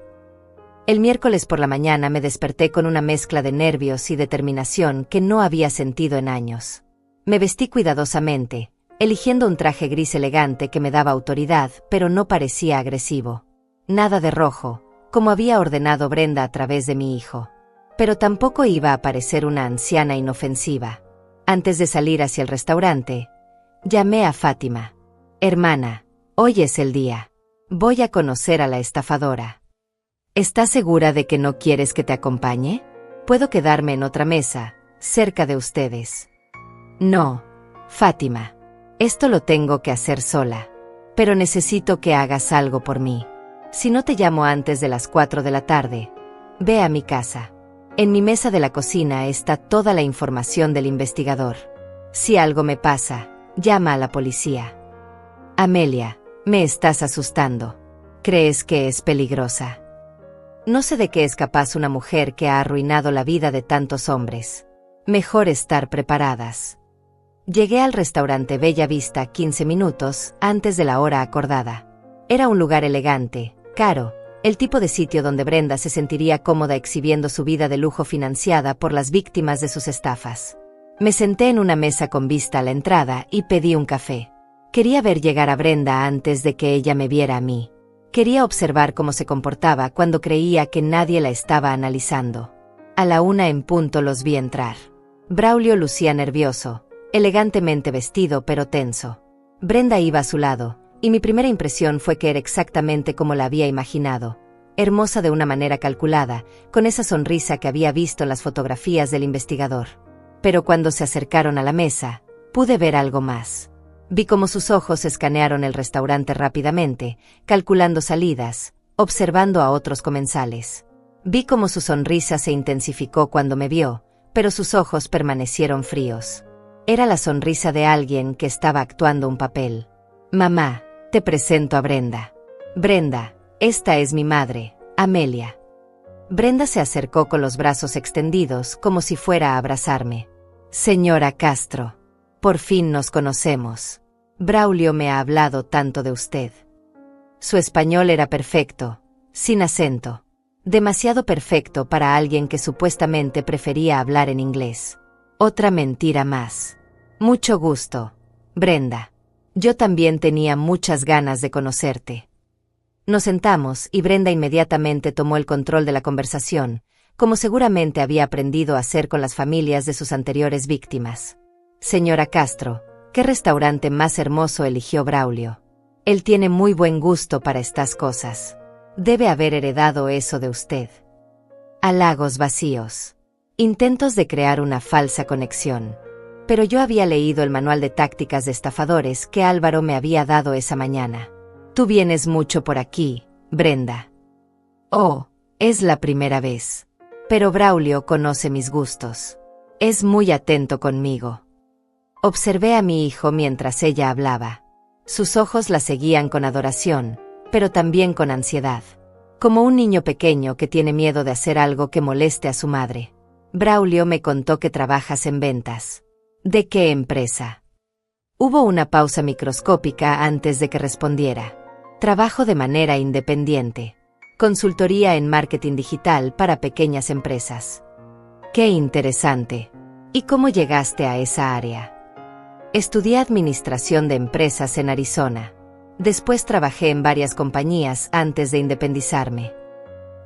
El miércoles por la mañana me desperté con una mezcla de nervios y determinación que no había sentido en años. Me vestí cuidadosamente, eligiendo un traje gris elegante que me daba autoridad, pero no parecía agresivo. Nada de rojo, como había ordenado Brenda a través de mi hijo. Pero tampoco iba a parecer una anciana inofensiva. Antes de salir hacia el restaurante, llamé a Fátima. Hermana, hoy es el día. Voy a conocer a la estafadora. ¿Estás segura de que no quieres que te acompañe? Puedo quedarme en otra mesa, cerca de ustedes. No, Fátima. Esto lo tengo que hacer sola. Pero necesito que hagas algo por mí. Si no te llamo antes de las 4 de la tarde, ve a mi casa. En mi mesa de la cocina está toda la información del investigador. Si algo me pasa, llama a la policía. Amelia, me estás asustando. ¿Crees que es peligrosa? No sé de qué es capaz una mujer que ha arruinado la vida de tantos hombres. Mejor estar preparadas. Llegué al restaurante Bella Vista 15 minutos antes de la hora acordada. Era un lugar elegante, caro, el tipo de sitio donde Brenda se sentiría cómoda exhibiendo su vida de lujo financiada por las víctimas de sus estafas. Me senté en una mesa con vista a la entrada y pedí un café. Quería ver llegar a Brenda antes de que ella me viera a mí. Quería observar cómo se comportaba cuando creía que nadie la estaba analizando. A la 1 en punto los vi entrar. Braulio lucía nervioso, elegantemente vestido pero tenso. Brenda iba a su lado, y mi primera impresión fue que era exactamente como la había imaginado. Hermosa de una manera calculada, con esa sonrisa que había visto en las fotografías del investigador. Pero cuando se acercaron a la mesa, pude ver algo más. Vi cómo sus ojos escanearon el restaurante rápidamente, calculando salidas, observando a otros comensales. Vi cómo su sonrisa se intensificó cuando me vio, pero sus ojos permanecieron fríos. Era la sonrisa de alguien que estaba actuando un papel. Mamá, te presento a Brenda. Brenda, esta es mi madre, Amelia. Brenda se acercó con los brazos extendidos como si fuera a abrazarme. Señora Castro, por fin nos conocemos. Braulio me ha hablado tanto de usted. Su español era perfecto, sin acento. Demasiado perfecto para alguien que supuestamente prefería hablar en inglés. Otra mentira más. Mucho gusto, Brenda. Yo también tenía muchas ganas de conocerte. Nos sentamos y Brenda inmediatamente tomó el control de la conversación, como seguramente había aprendido a hacer con las familias de sus anteriores víctimas. Señora Castro, ¿qué restaurante más hermoso eligió Braulio? Él tiene muy buen gusto para estas cosas. Debe haber heredado eso de usted. Halagos vacíos. Intentos de crear una falsa conexión. Pero yo había leído el manual de tácticas de estafadores que Álvaro me había dado esa mañana. Tú vienes mucho por aquí, Brenda. Oh, es la primera vez. Pero Braulio conoce mis gustos. Es muy atento conmigo. Observé a mi hijo mientras ella hablaba. Sus ojos la seguían con adoración, pero también con ansiedad. Como un niño pequeño que tiene miedo de hacer algo que moleste a su madre. Braulio me contó que trabajas en ventas. ¿De qué empresa? Hubo una pausa microscópica antes de que respondiera. Trabajo de manera independiente. Consultoría en marketing digital para pequeñas empresas. ¡Qué interesante! ¿Y cómo llegaste a esa área? Estudié administración de empresas en Arizona. Después trabajé en varias compañías antes de independizarme.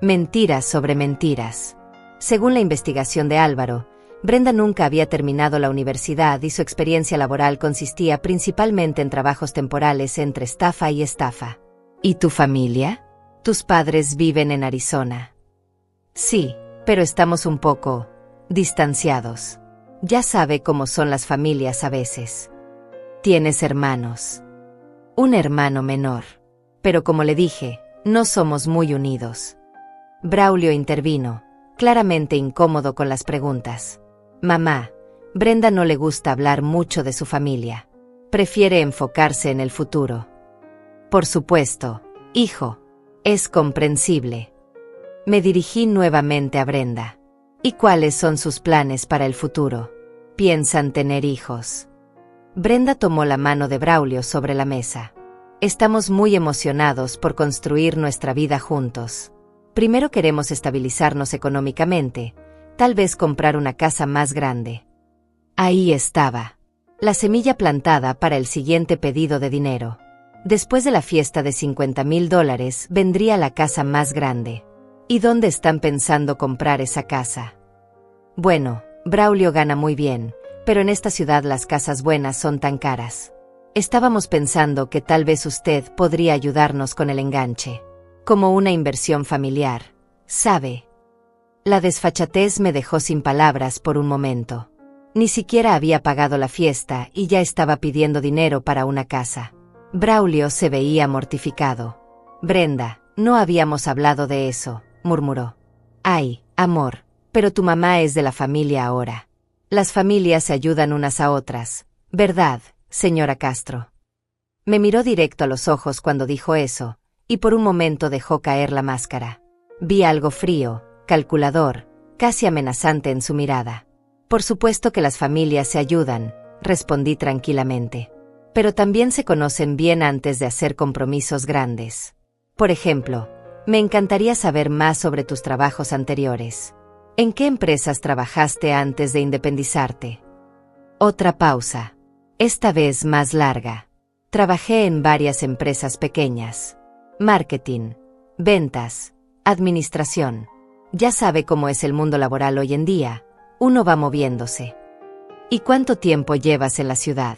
Mentiras sobre mentiras. Según la investigación de Álvaro, Brenda nunca había terminado la universidad y su experiencia laboral consistía principalmente en trabajos temporales entre estafa y estafa. ¿Y tu familia? ¿Tus padres viven en Arizona? Sí, pero estamos un poco distanciados. Ya sabe cómo son las familias a veces. ¿Tienes hermanos? Un hermano menor. Pero como le dije, no somos muy unidos. Braulio intervino, claramente incómodo con las preguntas. Mamá, Brenda no le gusta hablar mucho de su familia. Prefiere enfocarse en el futuro. Por supuesto, hijo. Es comprensible. Me dirigí nuevamente a Brenda. ¿Y cuáles son sus planes para el futuro? ¿Piensan tener hijos? Brenda tomó la mano de Braulio sobre la mesa. Estamos muy emocionados por construir nuestra vida juntos. Primero queremos estabilizarnos económicamente, tal vez comprar una casa más grande. Ahí estaba. La semilla plantada para el siguiente pedido de dinero. Después de la fiesta de $50,000 vendría la casa más grande. ¿Y dónde están pensando comprar esa casa? Bueno, Braulio gana muy bien, pero en esta ciudad las casas buenas son tan caras. Estábamos pensando que tal vez usted podría ayudarnos con el enganche. Como una inversión familiar, ¿sabe? La desfachatez me dejó sin palabras por un momento. Ni siquiera había pagado la fiesta y ya estaba pidiendo dinero para una casa. Braulio se veía mortificado. Brenda, no habíamos hablado de eso, murmuró. Ay, amor, pero tu mamá es de la familia ahora. Las familias se ayudan unas a otras, ¿verdad, señora Castro? Me miró directo a los ojos cuando dijo eso, y por un momento dejó caer la máscara. Vi algo frío, calculador, casi amenazante en su mirada. Por supuesto que las familias se ayudan, respondí tranquilamente. Pero también se conocen bien antes de hacer compromisos grandes. Por ejemplo, me encantaría saber más sobre tus trabajos anteriores. ¿En qué empresas trabajaste antes de independizarte? Otra pausa. Esta vez más larga. Trabajé en varias empresas pequeñas. Marketing, ventas, administración. Ya sabe cómo es el mundo laboral hoy en día, uno va moviéndose. ¿Y cuánto tiempo llevas en la ciudad?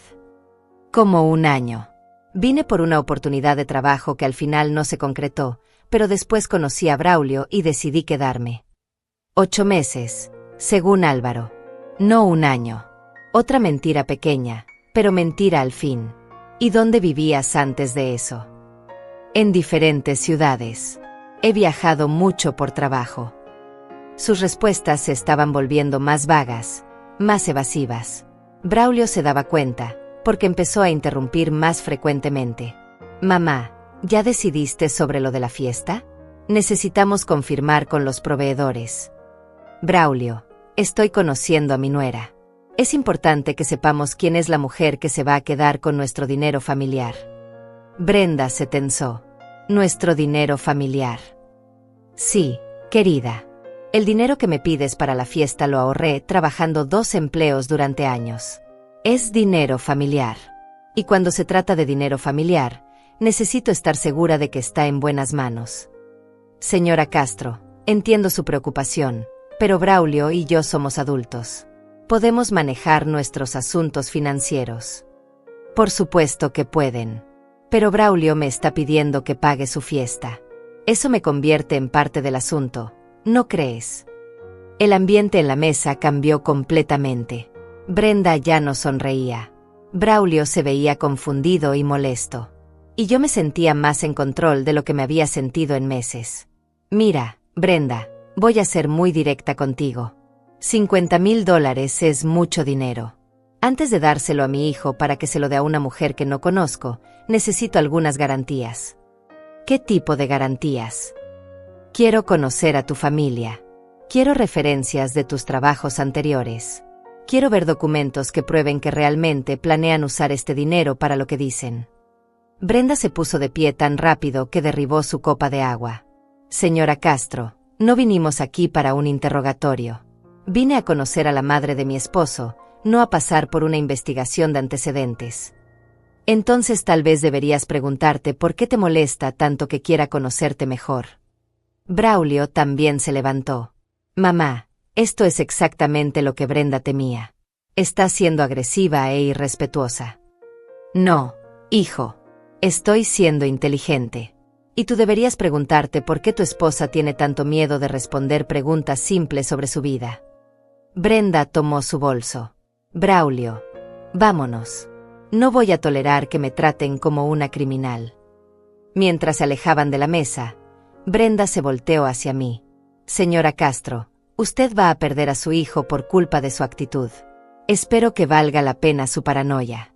Como un año. Vine por una oportunidad de trabajo que al final no se concretó, pero después conocí a Braulio y decidí quedarme. 8 meses, según Álvaro. No un año. Otra mentira pequeña, pero mentira al fin. ¿Y dónde vivías antes de eso? En diferentes ciudades. He viajado mucho por trabajo. Sus respuestas se estaban volviendo más vagas, más evasivas. Braulio se daba cuenta, porque empezó a interrumpir más frecuentemente. Mamá, ¿ya decidiste sobre lo de la fiesta? Necesitamos confirmar con los proveedores. Braulio, estoy conociendo a mi nuera. Es importante que sepamos quién es la mujer que se va a quedar con nuestro dinero familiar. Brenda se tensó. Nuestro dinero familiar. Sí, querida. El dinero que me pides para la fiesta lo ahorré trabajando 2 empleos durante años. Es dinero familiar. Y cuando se trata de dinero familiar, necesito estar segura de que está en buenas manos. Señora Castro, entiendo su preocupación, pero Braulio y yo somos adultos. Podemos manejar nuestros asuntos financieros. Por supuesto que pueden. Pero Braulio me está pidiendo que pague su fiesta. Eso me convierte en parte del asunto, ¿no crees? El ambiente en la mesa cambió completamente. Brenda ya no sonreía. Braulio se veía confundido y molesto. Y yo me sentía más en control de lo que me había sentido en meses. Mira, Brenda, voy a ser muy directa contigo. $50,000 es mucho dinero. Antes de dárselo a mi hijo para que se lo dé a una mujer que no conozco, necesito algunas garantías. ¿Qué tipo de garantías? Quiero conocer a tu familia. Quiero referencias de tus trabajos anteriores. Quiero ver documentos que prueben que realmente planean usar este dinero para lo que dicen. Brenda se puso de pie tan rápido que derribó su copa de agua. Señora Castro, no vinimos aquí para un interrogatorio. Vine a conocer a la madre de mi esposo, no a pasar por una investigación de antecedentes. Entonces tal vez deberías preguntarte por qué te molesta tanto que quiera conocerte mejor. Braulio también se levantó. Mamá, esto es exactamente lo que Brenda temía. Está siendo agresiva e irrespetuosa. No, hijo. Estoy siendo inteligente. Y tú deberías preguntarte por qué tu esposa tiene tanto miedo de responder preguntas simples sobre su vida. Brenda tomó su bolso. Braulio, vámonos. No voy a tolerar que me traten como una criminal. Mientras se alejaban de la mesa, Brenda se volteó hacia mí. Señora Castro, usted va a perder a su hijo por culpa de su actitud. Espero que valga la pena su paranoia.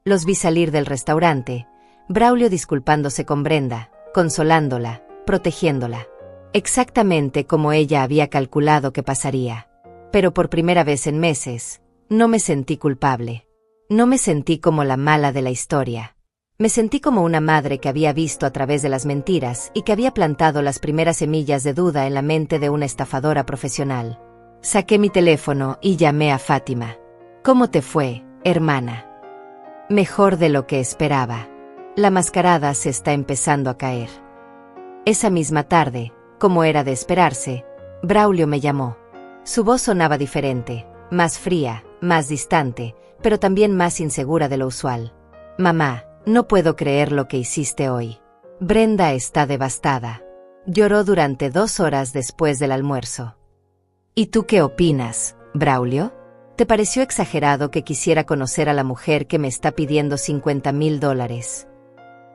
Los vi salir del restaurante, Braulio disculpándose con Brenda, consolándola, protegiéndola. Exactamente como ella había calculado que pasaría. Pero por primera vez en meses, no me sentí culpable. No me sentí como la mala de la historia. Me sentí como una madre que había visto a través de las mentiras y que había plantado las primeras semillas de duda en la mente de una estafadora profesional. Saqué mi teléfono y llamé a Fátima. ¿Cómo te fue, hermana? Mejor de lo que esperaba. La mascarada se está empezando a caer. Esa misma tarde, como era de esperarse, Braulio me llamó. Su voz sonaba diferente, más fría, más distante, pero también más insegura de lo usual. Mamá, no puedo creer lo que hiciste hoy. Brenda está devastada. Lloró durante 2 horas después del almuerzo. ¿Y tú qué opinas, Braulio? ¿Te pareció exagerado que quisiera conocer a la mujer que me está pidiendo $50,000?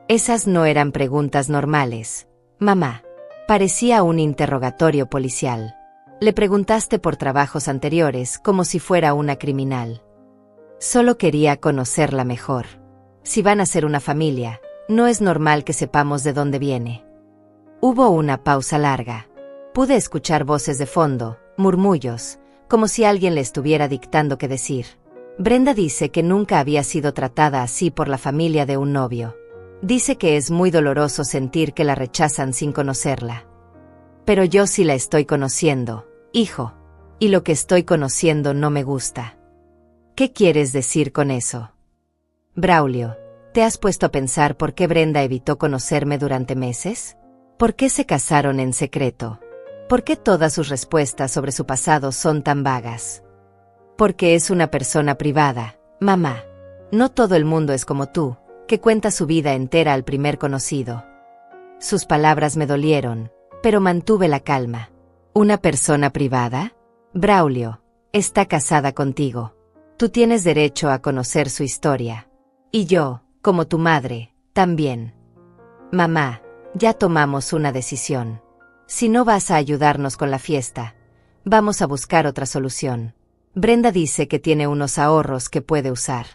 Esas no eran preguntas normales, mamá. Parecía un interrogatorio policial. Le preguntaste por trabajos anteriores como si fuera una criminal. Solo quería conocerla mejor. Si van a ser una familia, no es normal que sepamos de dónde viene. Hubo una pausa larga. Pude escuchar voces de fondo, murmullos, como si alguien le estuviera dictando qué decir. Brenda dice que nunca había sido tratada así por la familia de un novio. Dice que es muy doloroso sentir que la rechazan sin conocerla. Pero yo sí la estoy conociendo, hijo. Y lo que estoy conociendo no me gusta. ¿Qué quieres decir con eso? Braulio, ¿te has puesto a pensar por qué Brenda evitó conocerme durante meses? ¿Por qué se casaron en secreto? ¿Por qué todas sus respuestas sobre su pasado son tan vagas? Porque es una persona privada, mamá. No todo el mundo es como tú, que cuenta su vida entera al primer conocido. Sus palabras me dolieron, pero mantuve la calma. ¿Una persona privada? Braulio, está casada contigo. Tú tienes derecho a conocer su historia. Y yo, como tu madre, también. Mamá, ya tomamos una decisión. Si no vas a ayudarnos con la fiesta, vamos a buscar otra solución. Brenda dice que tiene unos ahorros que puede usar.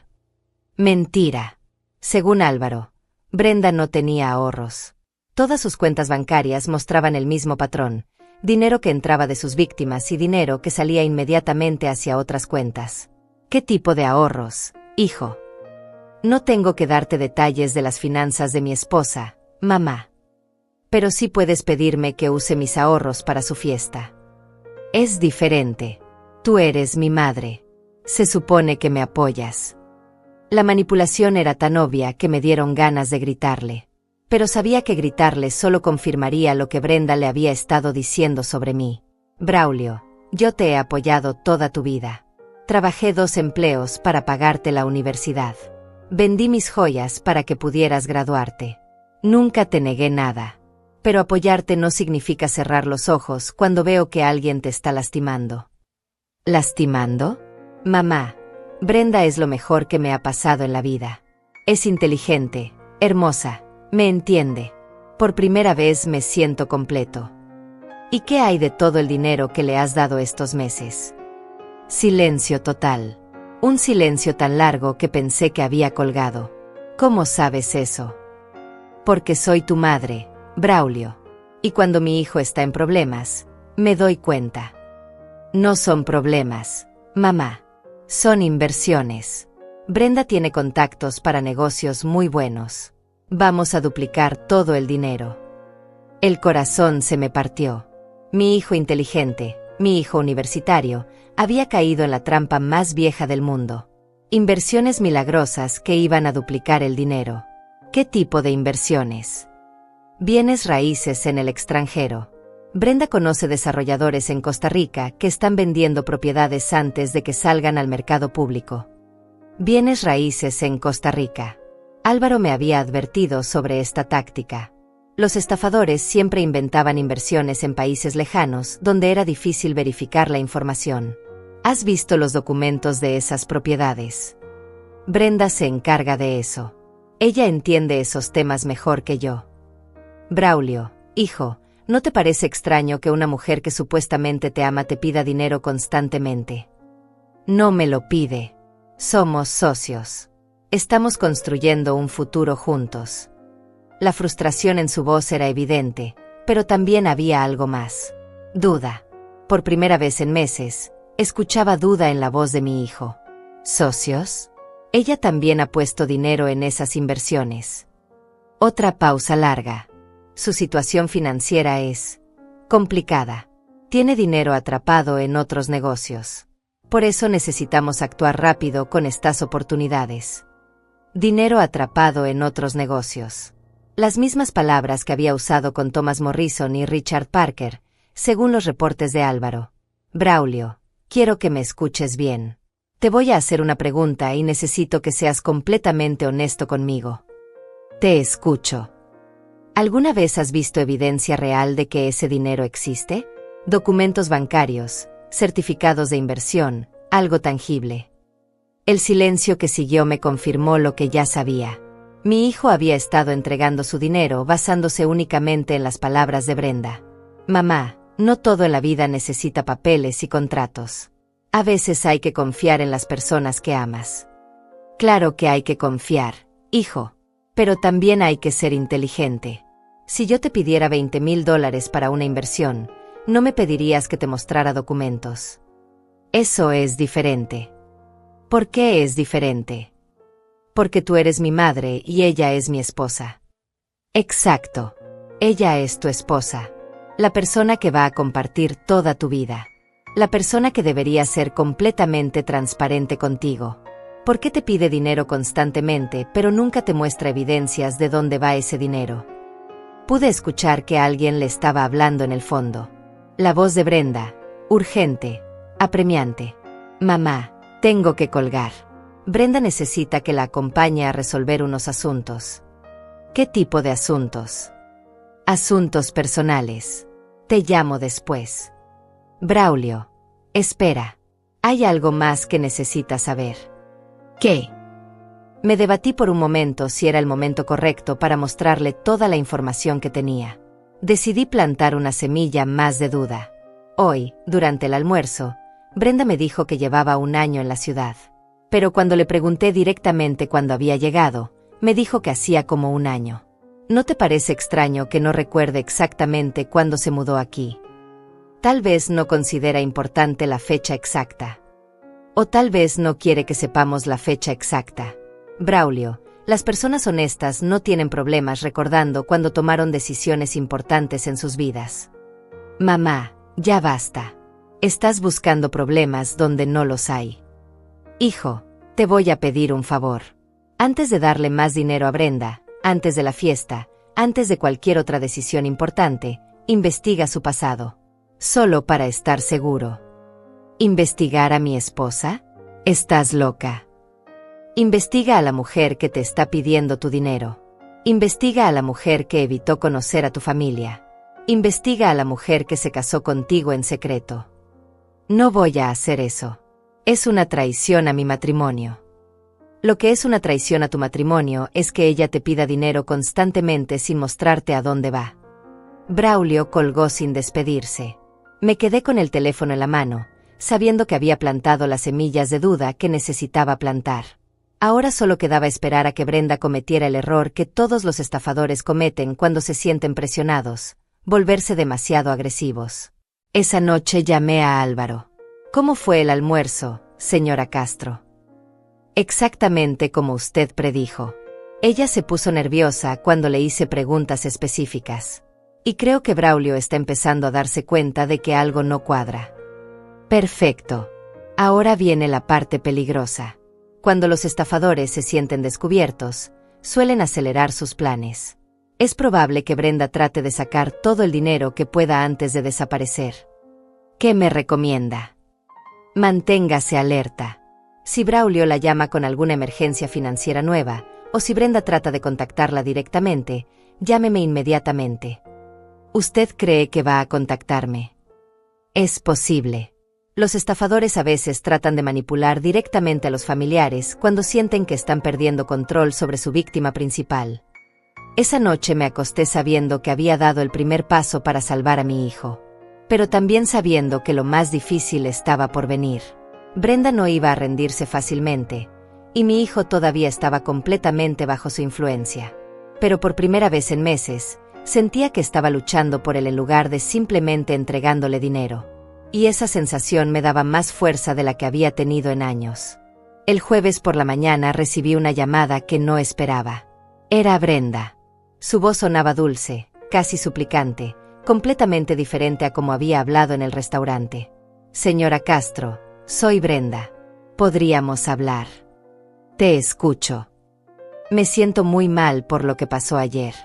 Mentira. Según Álvaro, Brenda no tenía ahorros. Todas sus cuentas bancarias mostraban el mismo patrón: dinero que entraba de sus víctimas y dinero que salía inmediatamente hacia otras cuentas. ¿Qué tipo de ahorros, hijo? No tengo que darte detalles de las finanzas de mi esposa, mamá. Pero sí puedes pedirme que use mis ahorros para su fiesta. Es diferente. Tú eres mi madre. Se supone que me apoyas. La manipulación era tan obvia que me dieron ganas de gritarle. Pero sabía que gritarle solo confirmaría lo que Brenda le había estado diciendo sobre mí. Braulio, yo te he apoyado toda tu vida. Trabajé 2 empleos para pagarte la universidad. Vendí mis joyas para que pudieras graduarte. Nunca te negué nada. Pero apoyarte no significa cerrar los ojos cuando veo que alguien te está lastimando. ¿Lastimando? Mamá, Brenda es lo mejor que me ha pasado en la vida. Es inteligente, hermosa, me entiende. Por primera vez me siento completo. ¿Y qué hay de todo el dinero que le has dado estos meses? Silencio total. Un silencio tan largo que pensé que había colgado. ¿Cómo sabes eso? Porque soy tu madre, Braulio. Y cuando mi hijo está en problemas, me doy cuenta. No son problemas, mamá. Son inversiones. Brenda tiene contactos para negocios muy buenos. Vamos a duplicar todo el dinero. El corazón se me partió. Mi hijo inteligente, Mi hijo universitario había caído en la trampa más vieja del mundo. Inversiones milagrosas que iban a duplicar el dinero. ¿Qué tipo de inversiones? Bienes raíces en el extranjero. Brenda conoce desarrolladores en Costa Rica que están vendiendo propiedades antes de que salgan al mercado público. Bienes raíces en Costa Rica. Álvaro me había advertido sobre esta táctica. Los estafadores siempre inventaban inversiones en países lejanos donde era difícil verificar la información. ¿Has visto los documentos de esas propiedades? Brenda se encarga de eso. Ella entiende esos temas mejor que yo. Braulio, hijo, ¿no te parece extraño que una mujer que supuestamente te ama te pida dinero constantemente? No me lo pide. Somos socios. Estamos construyendo un futuro juntos. La frustración en su voz era evidente, pero también había algo más. Duda. Por primera vez en meses, escuchaba duda en la voz de mi hijo. ¿Socios? Ella también ha puesto dinero en esas inversiones. Otra pausa larga. Su situación financiera es complicada. Tiene dinero atrapado en otros negocios. Por eso necesitamos actuar rápido con estas oportunidades. Dinero atrapado en otros negocios. Las mismas palabras que había usado con Thomas Morrison y Richard Parker, según los reportes de Álvaro. Braulio, quiero que me escuches bien. Te voy a hacer una pregunta y necesito que seas completamente honesto conmigo. Te escucho. ¿Alguna vez has visto evidencia real de que ese dinero existe? Documentos bancarios, certificados de inversión, algo tangible. El silencio que siguió me confirmó lo que ya sabía. Mi hijo había estado entregando su dinero basándose únicamente en las palabras de Brenda. Mamá, no todo en la vida necesita papeles y contratos. A veces hay que confiar en las personas que amas. Claro que hay que confiar, hijo, pero también hay que ser inteligente. Si yo te pidiera $20,000 para una inversión, no me pedirías que te mostrara documentos. Eso es diferente. ¿Por qué es diferente? Porque tú eres mi madre y ella es mi esposa. Exacto. Ella es tu esposa. La persona que va a compartir toda tu vida. La persona que debería ser completamente transparente contigo. ¿Por qué te pide dinero constantemente pero nunca te muestra evidencias de dónde va ese dinero? Pude escuchar que alguien le estaba hablando en el fondo. La voz de Brenda, urgente, apremiante. Mamá, tengo que colgar. Brenda necesita que la acompañe a resolver unos asuntos. ¿Qué tipo de asuntos? Asuntos personales. Te llamo después. Braulio, espera. Hay algo más que necesitas saber. ¿Qué? Me debatí por un momento si era el momento correcto para mostrarle toda la información que tenía. Decidí plantar una semilla más de duda. Hoy, durante el almuerzo, Brenda me dijo que llevaba 1 año en la ciudad. Pero cuando le pregunté directamente cuándo había llegado, me dijo que hacía como 1 año. ¿No te parece extraño que no recuerde exactamente cuándo se mudó aquí? Tal vez no considera importante la fecha exacta. O tal vez no quiere que sepamos la fecha exacta. Braulio, las personas honestas no tienen problemas recordando cuando tomaron decisiones importantes en sus vidas. Mamá, ya basta. Estás buscando problemas donde no los hay. Hijo, te voy a pedir un favor. Antes de darle más dinero a Brenda, antes de la fiesta, antes de cualquier otra decisión importante, investiga su pasado. Solo para estar seguro. ¿Investigar a mi esposa? Estás loca. Investiga a la mujer que te está pidiendo tu dinero. Investiga a la mujer que evitó conocer a tu familia. Investiga a la mujer que se casó contigo en secreto. No voy a hacer eso. Es una traición a mi matrimonio. Lo que es una traición a tu matrimonio es que ella te pida dinero constantemente sin mostrarte a dónde va. Braulio colgó sin despedirse. Me quedé con el teléfono en la mano, sabiendo que había plantado las semillas de duda que necesitaba plantar. Ahora solo quedaba esperar a que Brenda cometiera el error que todos los estafadores cometen cuando se sienten presionados, volverse demasiado agresivos. Esa noche llamé a Álvaro. ¿Cómo fue el almuerzo, señora Castro? Exactamente como usted predijo. Ella se puso nerviosa cuando le hice preguntas específicas. Y creo que Braulio está empezando a darse cuenta de que algo no cuadra. Perfecto. Ahora viene la parte peligrosa. Cuando los estafadores se sienten descubiertos, suelen acelerar sus planes. Es probable que Brenda trate de sacar todo el dinero que pueda antes de desaparecer. ¿Qué me recomienda? Manténgase alerta. Si Braulio la llama con alguna emergencia financiera nueva, o si Brenda trata de contactarla directamente, llámeme inmediatamente. ¿Usted cree que va a contactarme? Es posible. Los estafadores a veces tratan de manipular directamente a los familiares cuando sienten que están perdiendo control sobre su víctima principal. Esa noche me acosté sabiendo que había dado el primer paso para salvar a mi hijo, pero también sabiendo que lo más difícil estaba por venir. Brenda no iba a rendirse fácilmente, y mi hijo todavía estaba completamente bajo su influencia. Pero por primera vez en meses, sentía que estaba luchando por él en lugar de simplemente entregándole dinero. Y esa sensación me daba más fuerza de la que había tenido en años. El jueves por la mañana recibí una llamada que no esperaba. Era Brenda. Su voz sonaba dulce, casi suplicante, completamente diferente a como había hablado en el restaurante. Señora Castro, soy Brenda. ¿Podríamos hablar? Te escucho. Me siento muy mal por lo que pasó ayer.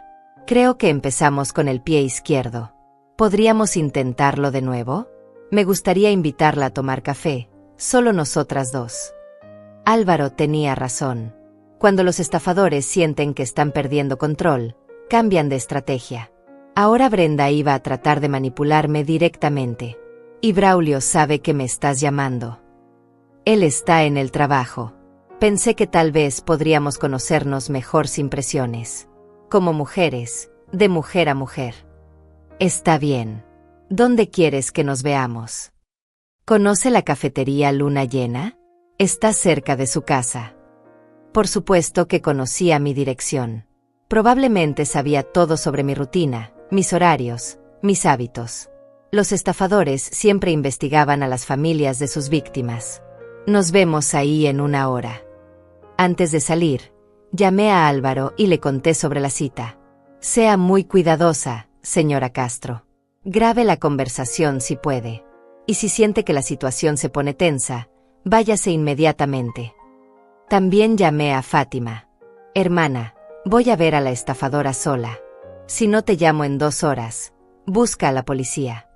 Creo que empezamos con el pie izquierdo. ¿Podríamos intentarlo de nuevo? Me gustaría invitarla a tomar café, solo nosotras dos. Álvaro tenía razón. Cuando los estafadores sienten que están perdiendo control, cambian de estrategia. Ahora Brenda iba a tratar de manipularme directamente. Y Braulio sabe que me estás llamando. Él está en el trabajo. Pensé que tal vez podríamos conocernos mejor sin presiones. Como mujeres, de mujer a mujer. Está bien. ¿Dónde quieres que nos veamos? ¿Conoce la cafetería Luna Llena? Está cerca de su casa. Por supuesto que conocía mi dirección. Probablemente sabía todo sobre mi rutina, mis horarios, mis hábitos. Los estafadores siempre investigaban a las familias de sus víctimas. Nos vemos ahí en 1 hora. Antes de salir, llamé a Álvaro y le conté sobre la cita. Sea muy cuidadosa, señora Castro. Grabe la conversación si puede. Y si siente que la situación se pone tensa, váyase inmediatamente. También llamé a Fátima. Hermana, voy a ver a la estafadora sola. Si no te llamo en 2 horas, busca a la policía.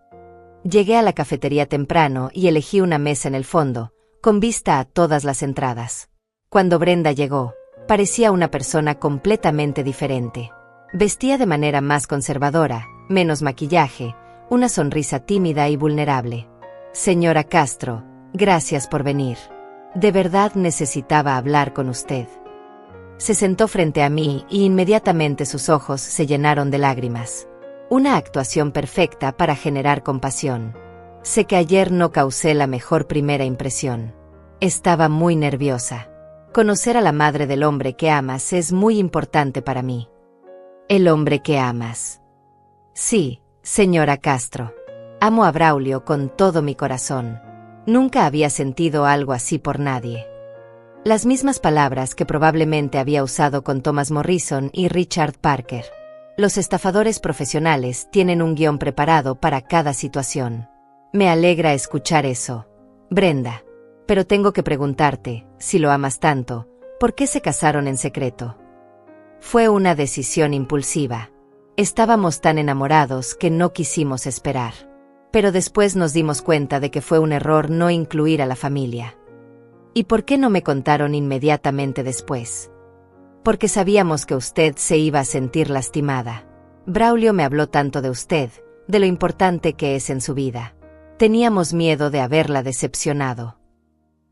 Llegué a la cafetería temprano y elegí una mesa en el fondo, con vista a todas las entradas. Cuando Brenda llegó, parecía una persona completamente diferente. Vestía de manera más conservadora, menos maquillaje, una sonrisa tímida y vulnerable. Señora Castro, gracias por venir. De verdad necesitaba hablar con usted. Se sentó frente a mí y inmediatamente sus ojos se llenaron de lágrimas. Una actuación perfecta para generar compasión. Sé que ayer no causé la mejor primera impresión. Estaba muy nerviosa. Conocer a la madre del hombre que amas es muy importante para mí. El hombre que amas. Sí, señora Castro. Amo a Braulio con todo mi corazón. Nunca había sentido algo así por nadie. Las mismas palabras que probablemente había usado con Thomas Morrison y Richard Parker. Los estafadores profesionales tienen un guión preparado para cada situación. Me alegra escuchar eso, Brenda. Pero tengo que preguntarte, si lo amas tanto, ¿por qué se casaron en secreto? Fue una decisión impulsiva. Estábamos tan enamorados que no quisimos esperar. Pero después nos dimos cuenta de que fue un error no incluir a la familia. ¿Y por qué no me contaron inmediatamente después? Porque sabíamos que usted se iba a sentir lastimada. Braulio me habló tanto de usted, de lo importante que es en su vida. Teníamos miedo de haberla decepcionado.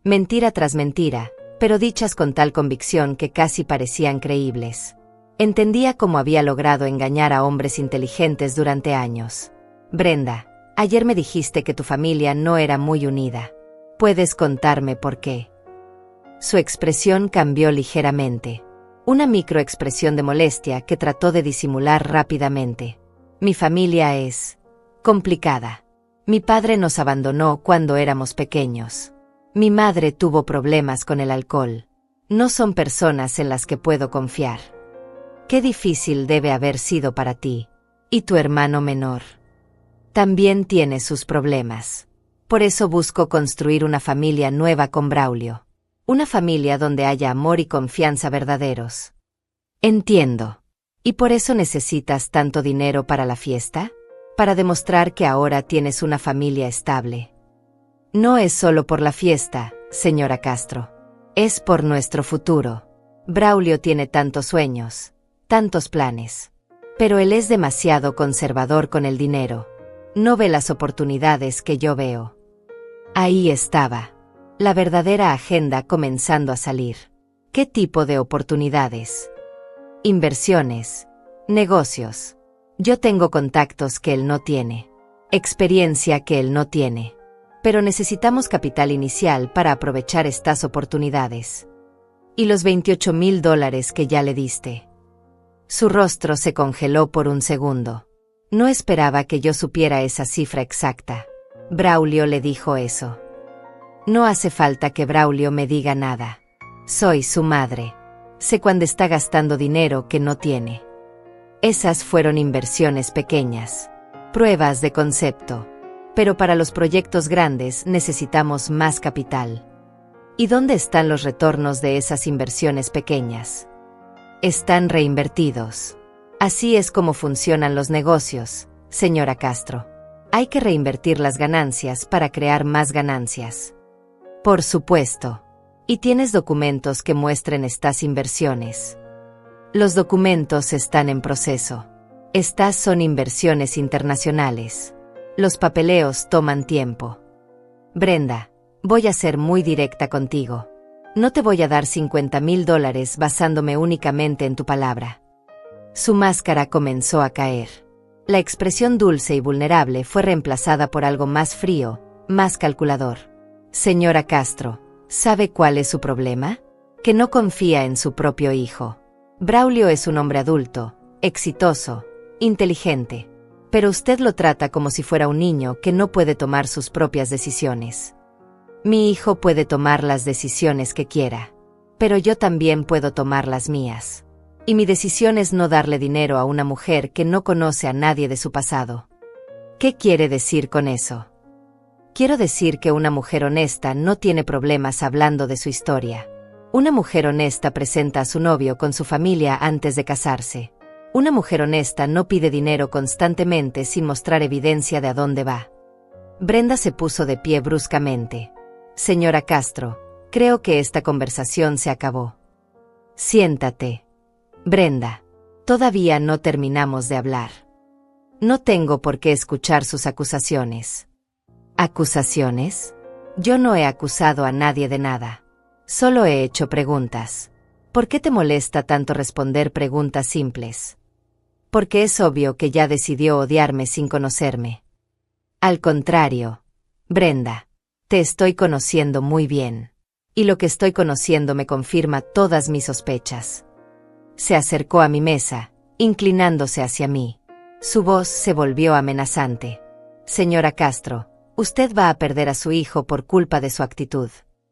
Mentira tras mentira, pero dichas con tal convicción que casi parecían creíbles. Entendía cómo había logrado engañar a hombres inteligentes durante años. Brenda, ayer me dijiste que tu familia no era muy unida. ¿Puedes contarme por qué? Su expresión cambió ligeramente. Una microexpresión de molestia que trató de disimular rápidamente. Mi familia es complicada. Mi padre nos abandonó cuando éramos pequeños. Mi madre tuvo problemas con el alcohol. No son personas en las que puedo confiar. Qué difícil debe haber sido para ti. ¿Y tu hermano menor? También tiene sus problemas. Por eso busco construir una familia nueva con Braulio. Una familia donde haya amor y confianza verdaderos. Entiendo. ¿Y por eso necesitas tanto dinero para la fiesta? Para demostrar que ahora tienes una familia estable. No es solo por la fiesta, señora Castro. Es por nuestro futuro. Braulio tiene tantos sueños, tantos planes. Pero él es demasiado conservador con el dinero. No ve las oportunidades que yo veo. Ahí estaba. La verdadera agenda comenzando a salir. ¿Qué tipo de oportunidades? Inversiones. Negocios. Yo tengo contactos que él no tiene. Experiencia que él no tiene. Pero necesitamos capital inicial para aprovechar estas oportunidades. ¿Y los $28,000 que ya le diste? Su rostro se congeló por un segundo. No esperaba que yo supiera esa cifra exacta. Braulio le dijo eso. No hace falta que Braulio me diga nada. Soy su madre. Sé cuándo está gastando dinero que no tiene. Esas fueron inversiones pequeñas. Pruebas de concepto. Pero para los proyectos grandes necesitamos más capital. ¿Y dónde están los retornos de esas inversiones pequeñas? Están reinvertidos. Así es como funcionan los negocios, señora Castro. Hay que reinvertir las ganancias para crear más ganancias. Por supuesto. ¿Y tienes documentos que muestren estas inversiones? Los documentos están en proceso. Estas son inversiones internacionales. Los papeleos toman tiempo. Brenda, voy a ser muy directa contigo. No te voy a dar $50,000 basándome únicamente en tu palabra. Su máscara comenzó a caer. La expresión dulce y vulnerable fue reemplazada por algo más frío, más calculador. Señora Castro, ¿sabe cuál es su problema? Que no confía en su propio hijo. Braulio es un hombre adulto, exitoso, inteligente. Pero usted lo trata como si fuera un niño que no puede tomar sus propias decisiones. Mi hijo puede tomar las decisiones que quiera. Pero yo también puedo tomar las mías. Y mi decisión es no darle dinero a una mujer que no conoce a nadie de su pasado. ¿Qué quiere decir con eso? Quiero decir que una mujer honesta no tiene problemas hablando de su historia. Una mujer honesta presenta a su novio con su familia antes de casarse. Una mujer honesta no pide dinero constantemente sin mostrar evidencia de a dónde va. Brenda se puso de pie bruscamente. Señora Castro, creo que esta conversación se acabó. Siéntate. Brenda, todavía no terminamos de hablar. No tengo por qué escuchar sus acusaciones. ¿Acusaciones? Yo no he acusado a nadie de nada. Solo he hecho preguntas. ¿Por qué te molesta tanto responder preguntas simples? Porque es obvio que ya decidió odiarme sin conocerme. Al contrario, Brenda, te estoy conociendo muy bien. Y lo que estoy conociendo me confirma todas mis sospechas. Se acercó a mi mesa, inclinándose hacia mí. Su voz se volvió amenazante. Señora Castro, usted va a perder a su hijo por culpa de su actitud.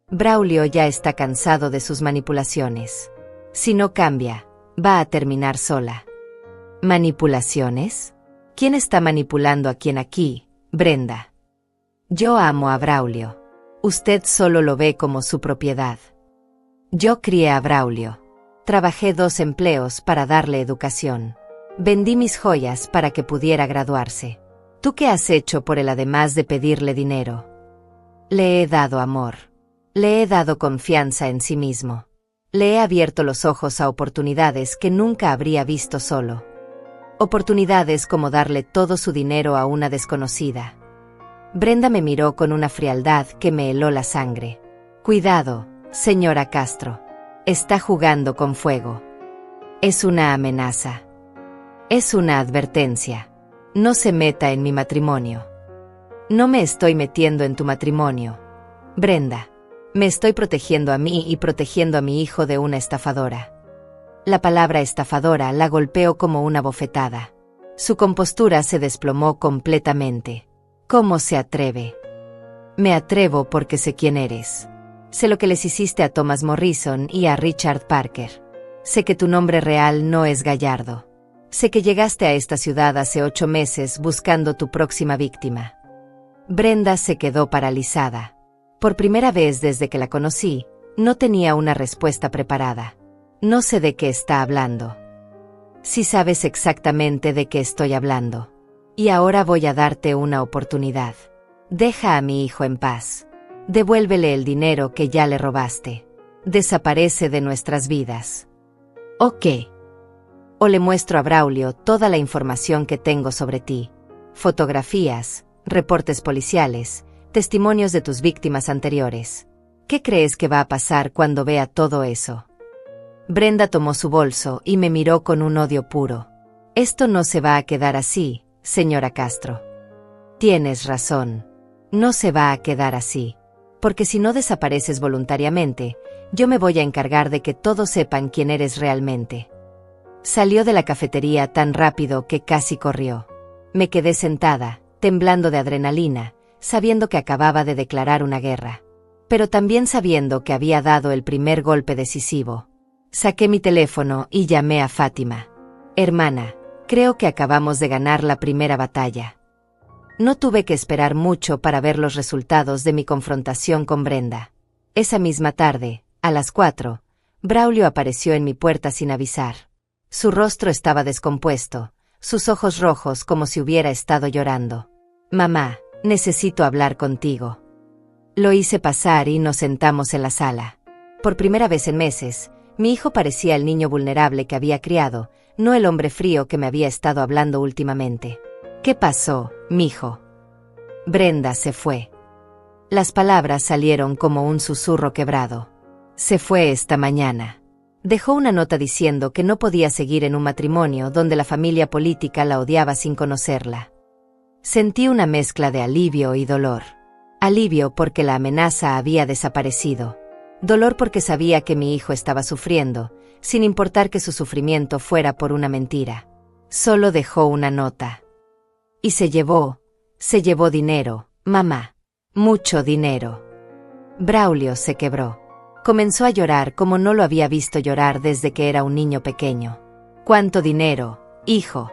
Braulio ya está cansado de sus manipulaciones. Si no cambia, va a terminar sola. ¿Manipulaciones? ¿Quién está manipulando a quién aquí, Brenda? Yo amo a Braulio. Usted solo lo ve como su propiedad. Yo crié a Braulio. Trabajé 2 empleos para darle educación. Vendí mis joyas para que pudiera graduarse. ¿Tú qué has hecho por él además de pedirle dinero? Le he dado amor. Le he dado confianza en sí mismo. Le he abierto los ojos a oportunidades que nunca habría visto solo. Oportunidades como darle todo su dinero a una desconocida. Brenda me miró con una frialdad que me heló la sangre. Cuidado, señora Castro. Está jugando con fuego. Es una amenaza. Es una advertencia. No se meta en mi matrimonio. No me estoy metiendo en tu matrimonio, Brenda. Me estoy protegiendo a mí y protegiendo a mi hijo de una estafadora. La palabra estafadora la golpeó como una bofetada. Su compostura se desplomó completamente. ¿Cómo se atreve? Me atrevo porque sé quién eres. Sé lo que les hiciste a Thomas Morrison y a Richard Parker. Sé que tu nombre real no es Gallardo. Sé que llegaste a esta ciudad hace 8 meses buscando tu próxima víctima. Brenda se quedó paralizada. Por primera vez desde que la conocí, no tenía una respuesta preparada. No sé de qué está hablando. Sí sabes exactamente de qué estoy hablando. Y ahora voy a darte una oportunidad. Deja a mi hijo en paz. Devuélvele el dinero que ya le robaste. Desaparece de nuestras vidas. ¿O qué? O le muestro a Braulio toda la información que tengo sobre ti. Fotografías, reportes policiales, testimonios de tus víctimas anteriores. ¿Qué crees que va a pasar cuando vea todo eso? Brenda tomó su bolso y me miró con un odio puro. Esto no se va a quedar así, señora Castro. Tienes razón. No se va a quedar así. Porque si no desapareces voluntariamente, yo me voy a encargar de que todos sepan quién eres realmente. Salió de la cafetería tan rápido que casi corrió. Me quedé sentada, temblando de adrenalina, sabiendo que acababa de declarar una guerra. Pero también sabiendo que había dado el primer golpe decisivo. Saqué mi teléfono y llamé a Fátima. Hermana, creo que acabamos de ganar la primera batalla. No tuve que esperar mucho para ver los resultados de mi confrontación con Brenda. Esa misma tarde, a las 4, Braulio apareció en mi puerta sin avisar. Su rostro estaba descompuesto, sus ojos rojos como si hubiera estado llorando. Mamá, necesito hablar contigo. Lo hice pasar y nos sentamos en la sala. Por primera vez en meses, mi hijo parecía el niño vulnerable que había criado, no el hombre frío que me había estado hablando últimamente. ¿Qué pasó, mijo? Brenda se fue. Las palabras salieron como un susurro quebrado. Se fue esta mañana. Dejó una nota diciendo que no podía seguir en un matrimonio donde la familia política la odiaba sin conocerla. Sentí una mezcla de alivio y dolor. Alivio porque la amenaza había desaparecido. Dolor porque sabía que mi hijo estaba sufriendo, sin importar que su sufrimiento fuera por una mentira. Solo dejó una nota. Y se llevó dinero, mamá. Mucho dinero. Braulio se quebró. Comenzó a llorar como no lo había visto llorar desde que era un niño pequeño. ¿Cuánto dinero, hijo?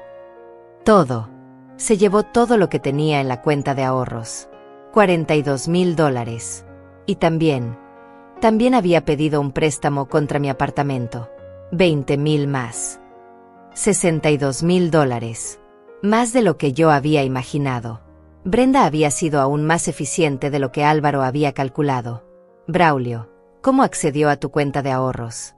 Todo. Se llevó todo lo que tenía en la cuenta de ahorros. $42,000. Y también había pedido un préstamo contra mi apartamento. 20,000 más. $62,000. Más de lo que yo había imaginado. Brenda había sido aún más eficiente de lo que Álvaro había calculado. Braulio, ¿cómo accedió a tu cuenta de ahorros?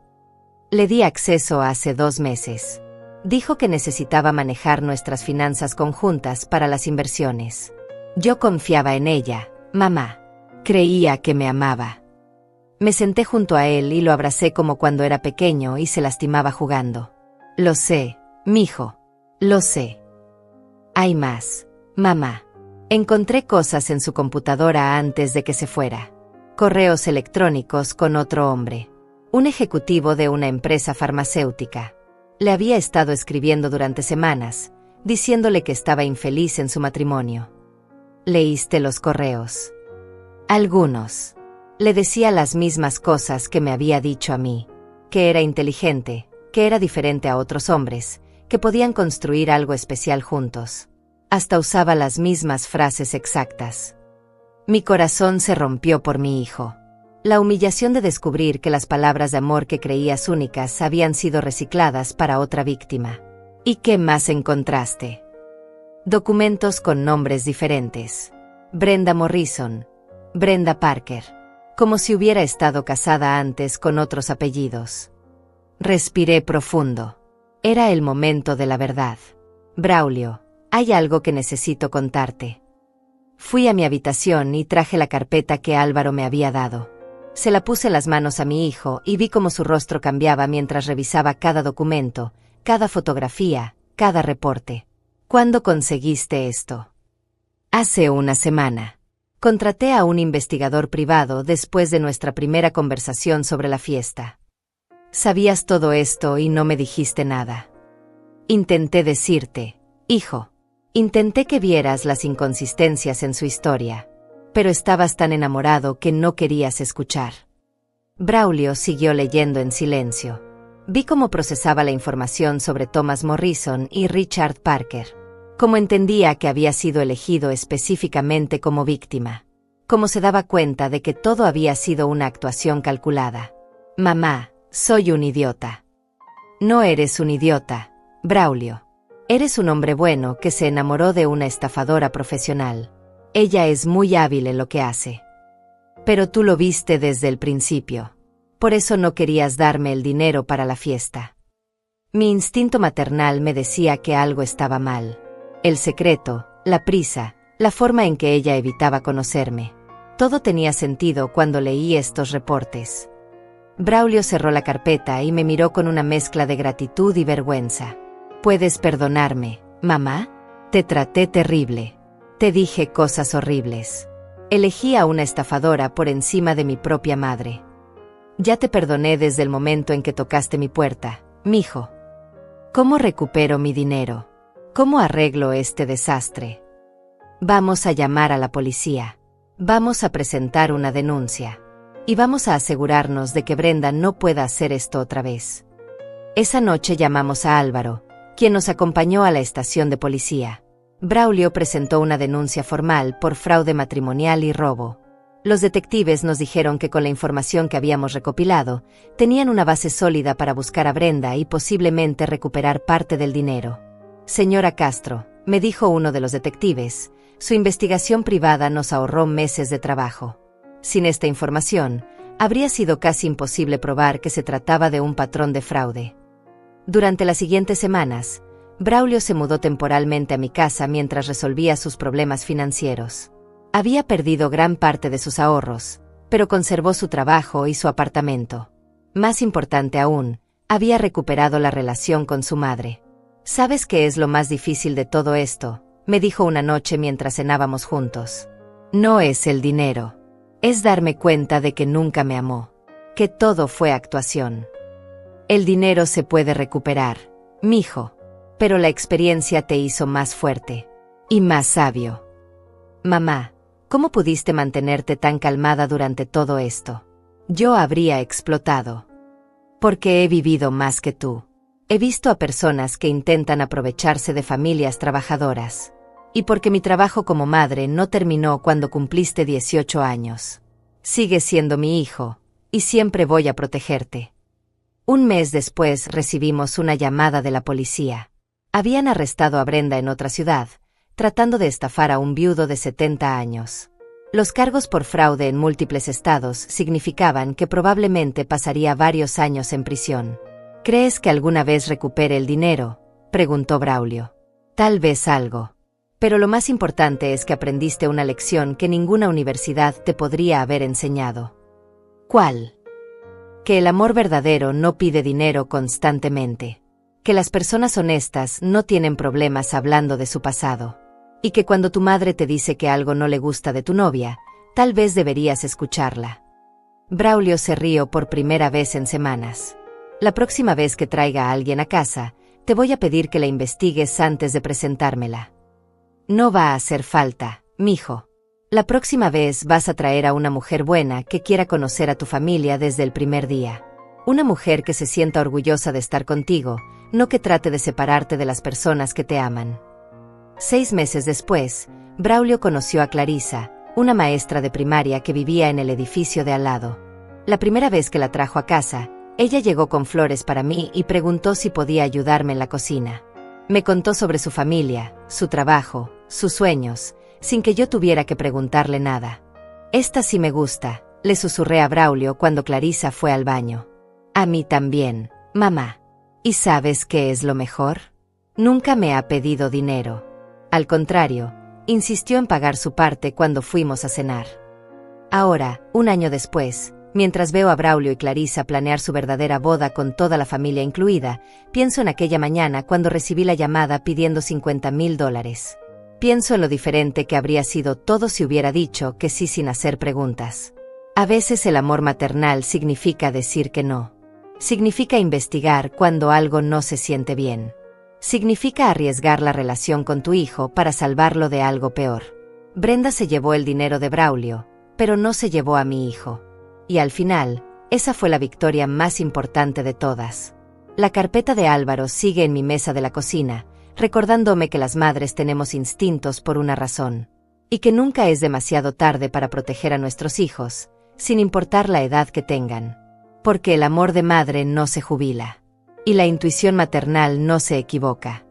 Le di acceso hace 2 meses. Dijo que necesitaba manejar nuestras finanzas conjuntas para las inversiones. Yo confiaba en ella, mamá. Creía que me amaba. Me senté junto a él y lo abracé como cuando era pequeño y se lastimaba jugando. Lo sé, mijo. Lo sé. Hay más, mamá. Encontré cosas en su computadora antes de que se fuera. Correos electrónicos con otro hombre. Un ejecutivo de una empresa farmacéutica. Le había estado escribiendo durante semanas, diciéndole que estaba infeliz en su matrimonio. ¿Leíste los correos? Algunos. Le decía las mismas cosas que me había dicho a mí. Que era inteligente, que era diferente a otros hombres, que podían construir algo especial juntos. Hasta usaba las mismas frases exactas. Mi corazón se rompió por mi hijo. La humillación de descubrir que las palabras de amor que creías únicas habían sido recicladas para otra víctima. ¿Y qué más encontraste? Documentos con nombres diferentes. Brenda Morrison, Brenda Parker. Como si hubiera estado casada antes con otros apellidos. Respiré profundo. Era el momento de la verdad. Braulio, hay algo que necesito contarte. Fui a mi habitación y traje la carpeta que Álvaro me había dado. Se la puse en las manos a mi hijo y vi cómo su rostro cambiaba mientras revisaba cada documento, cada fotografía, cada reporte. ¿Cuándo conseguiste esto? Hace una semana. Contraté a un investigador privado después de nuestra primera conversación sobre la fiesta. Sabías todo esto y no me dijiste nada. Intenté decirte, hijo. Intenté que vieras las inconsistencias en su historia, pero estabas tan enamorado que no querías escuchar. Braulio siguió leyendo en silencio. Vi cómo procesaba la información sobre Thomas Morrison y Richard Parker. Como entendía que había sido elegido específicamente como víctima. Como se daba cuenta de que todo había sido una actuación calculada. Mamá, soy un idiota. No eres un idiota, Braulio. Eres un hombre bueno que se enamoró de una estafadora profesional. Ella es muy hábil en lo que hace. Pero tú lo viste desde el principio. Por eso no querías darme el dinero para la fiesta. Mi instinto maternal me decía que algo estaba mal. El secreto, la prisa, la forma en que ella evitaba conocerme. Todo tenía sentido cuando leí estos reportes. Braulio cerró la carpeta y me miró con una mezcla de gratitud y vergüenza. ¿Puedes perdonarme, mamá? Te traté terrible. Te dije cosas horribles. Elegí a una estafadora por encima de mi propia madre. Ya te perdoné desde el momento en que tocaste mi puerta, mijo. ¿Cómo recupero mi dinero? ¿Cómo arreglo este desastre? Vamos a llamar a la policía. Vamos a presentar una denuncia. Y vamos a asegurarnos de que Brenda no pueda hacer esto otra vez. Esa noche llamamos a Álvaro, quien nos acompañó a la estación de policía. Braulio presentó una denuncia formal por fraude matrimonial y robo. Los detectives nos dijeron que con la información que habíamos recopilado, tenían una base sólida para buscar a Brenda y posiblemente recuperar parte del dinero. Señora Castro, me dijo uno de los detectives, su investigación privada nos ahorró meses de trabajo. Sin esta información, habría sido casi imposible probar que se trataba de un patrón de fraude. Durante las siguientes semanas, Braulio se mudó temporalmente a mi casa mientras resolvía sus problemas financieros. Había perdido gran parte de sus ahorros, pero conservó su trabajo y su apartamento. Más importante aún, había recuperado la relación con su madre. ¿Sabes qué es lo más difícil de todo esto?, me dijo una noche mientras cenábamos juntos. No es el dinero. Es darme cuenta de que nunca me amó. Que todo fue actuación. El dinero se puede recuperar, mijo. Pero la experiencia te hizo más fuerte. Y más sabio. Mamá, ¿cómo pudiste mantenerte tan calmada durante todo esto? Yo habría explotado. Porque he vivido más que tú. He visto a personas que intentan aprovecharse de familias trabajadoras. Y porque mi trabajo como madre no terminó cuando cumpliste 18 años. Sigues siendo mi hijo, y siempre voy a protegerte. Un mes después recibimos una llamada de la policía. Habían arrestado a Brenda en otra ciudad, tratando de estafar a un viudo de 70 años. Los cargos por fraude en múltiples estados significaban que probablemente pasaría varios años en prisión. ¿Crees que alguna vez recupere el dinero?, preguntó Braulio. Tal vez algo. Pero lo más importante es que aprendiste una lección que ninguna universidad te podría haber enseñado. ¿Cuál? Que el amor verdadero no pide dinero constantemente. Que las personas honestas no tienen problemas hablando de su pasado. Y que cuando tu madre te dice que algo no le gusta de tu novia, tal vez deberías escucharla. Braulio se rió por primera vez en semanas. La próxima vez que traiga a alguien a casa, te voy a pedir que la investigues antes de presentármela. No va a hacer falta, mijo. La próxima vez vas a traer a una mujer buena que quiera conocer a tu familia desde el primer día. Una mujer que se sienta orgullosa de estar contigo, no que trate de separarte de las personas que te aman. 6 meses después, Braulio conoció a Clarisa, una maestra de primaria que vivía en el edificio de al lado. La primera vez que la trajo a casa, ella llegó con flores para mí y preguntó si podía ayudarme en la cocina. Me contó sobre su familia, su trabajo, sus sueños, sin que yo tuviera que preguntarle nada. Esta sí me gusta, le susurré a Braulio cuando Clarisa fue al baño. A mí también, mamá. ¿Y sabes qué es lo mejor? Nunca me ha pedido dinero. Al contrario, insistió en pagar su parte cuando fuimos a cenar. Ahora, un año después, mientras veo a Braulio y Clarisa planear su verdadera boda con toda la familia incluida, pienso en aquella mañana cuando recibí la llamada pidiendo $50,000. Pienso en lo diferente que habría sido todo si hubiera dicho que sí sin hacer preguntas. A veces el amor maternal significa decir que no. Significa investigar cuando algo no se siente bien. Significa arriesgar la relación con tu hijo para salvarlo de algo peor. Brenda se llevó el dinero de Braulio, pero no se llevó a mi hijo. Y al final, esa fue la victoria más importante de todas. La carpeta de Álvaro sigue en mi mesa de la cocina, recordándome que las madres tenemos instintos por una razón, y que nunca es demasiado tarde para proteger a nuestros hijos, sin importar la edad que tengan. Porque el amor de madre no se jubila, y la intuición maternal no se equivoca.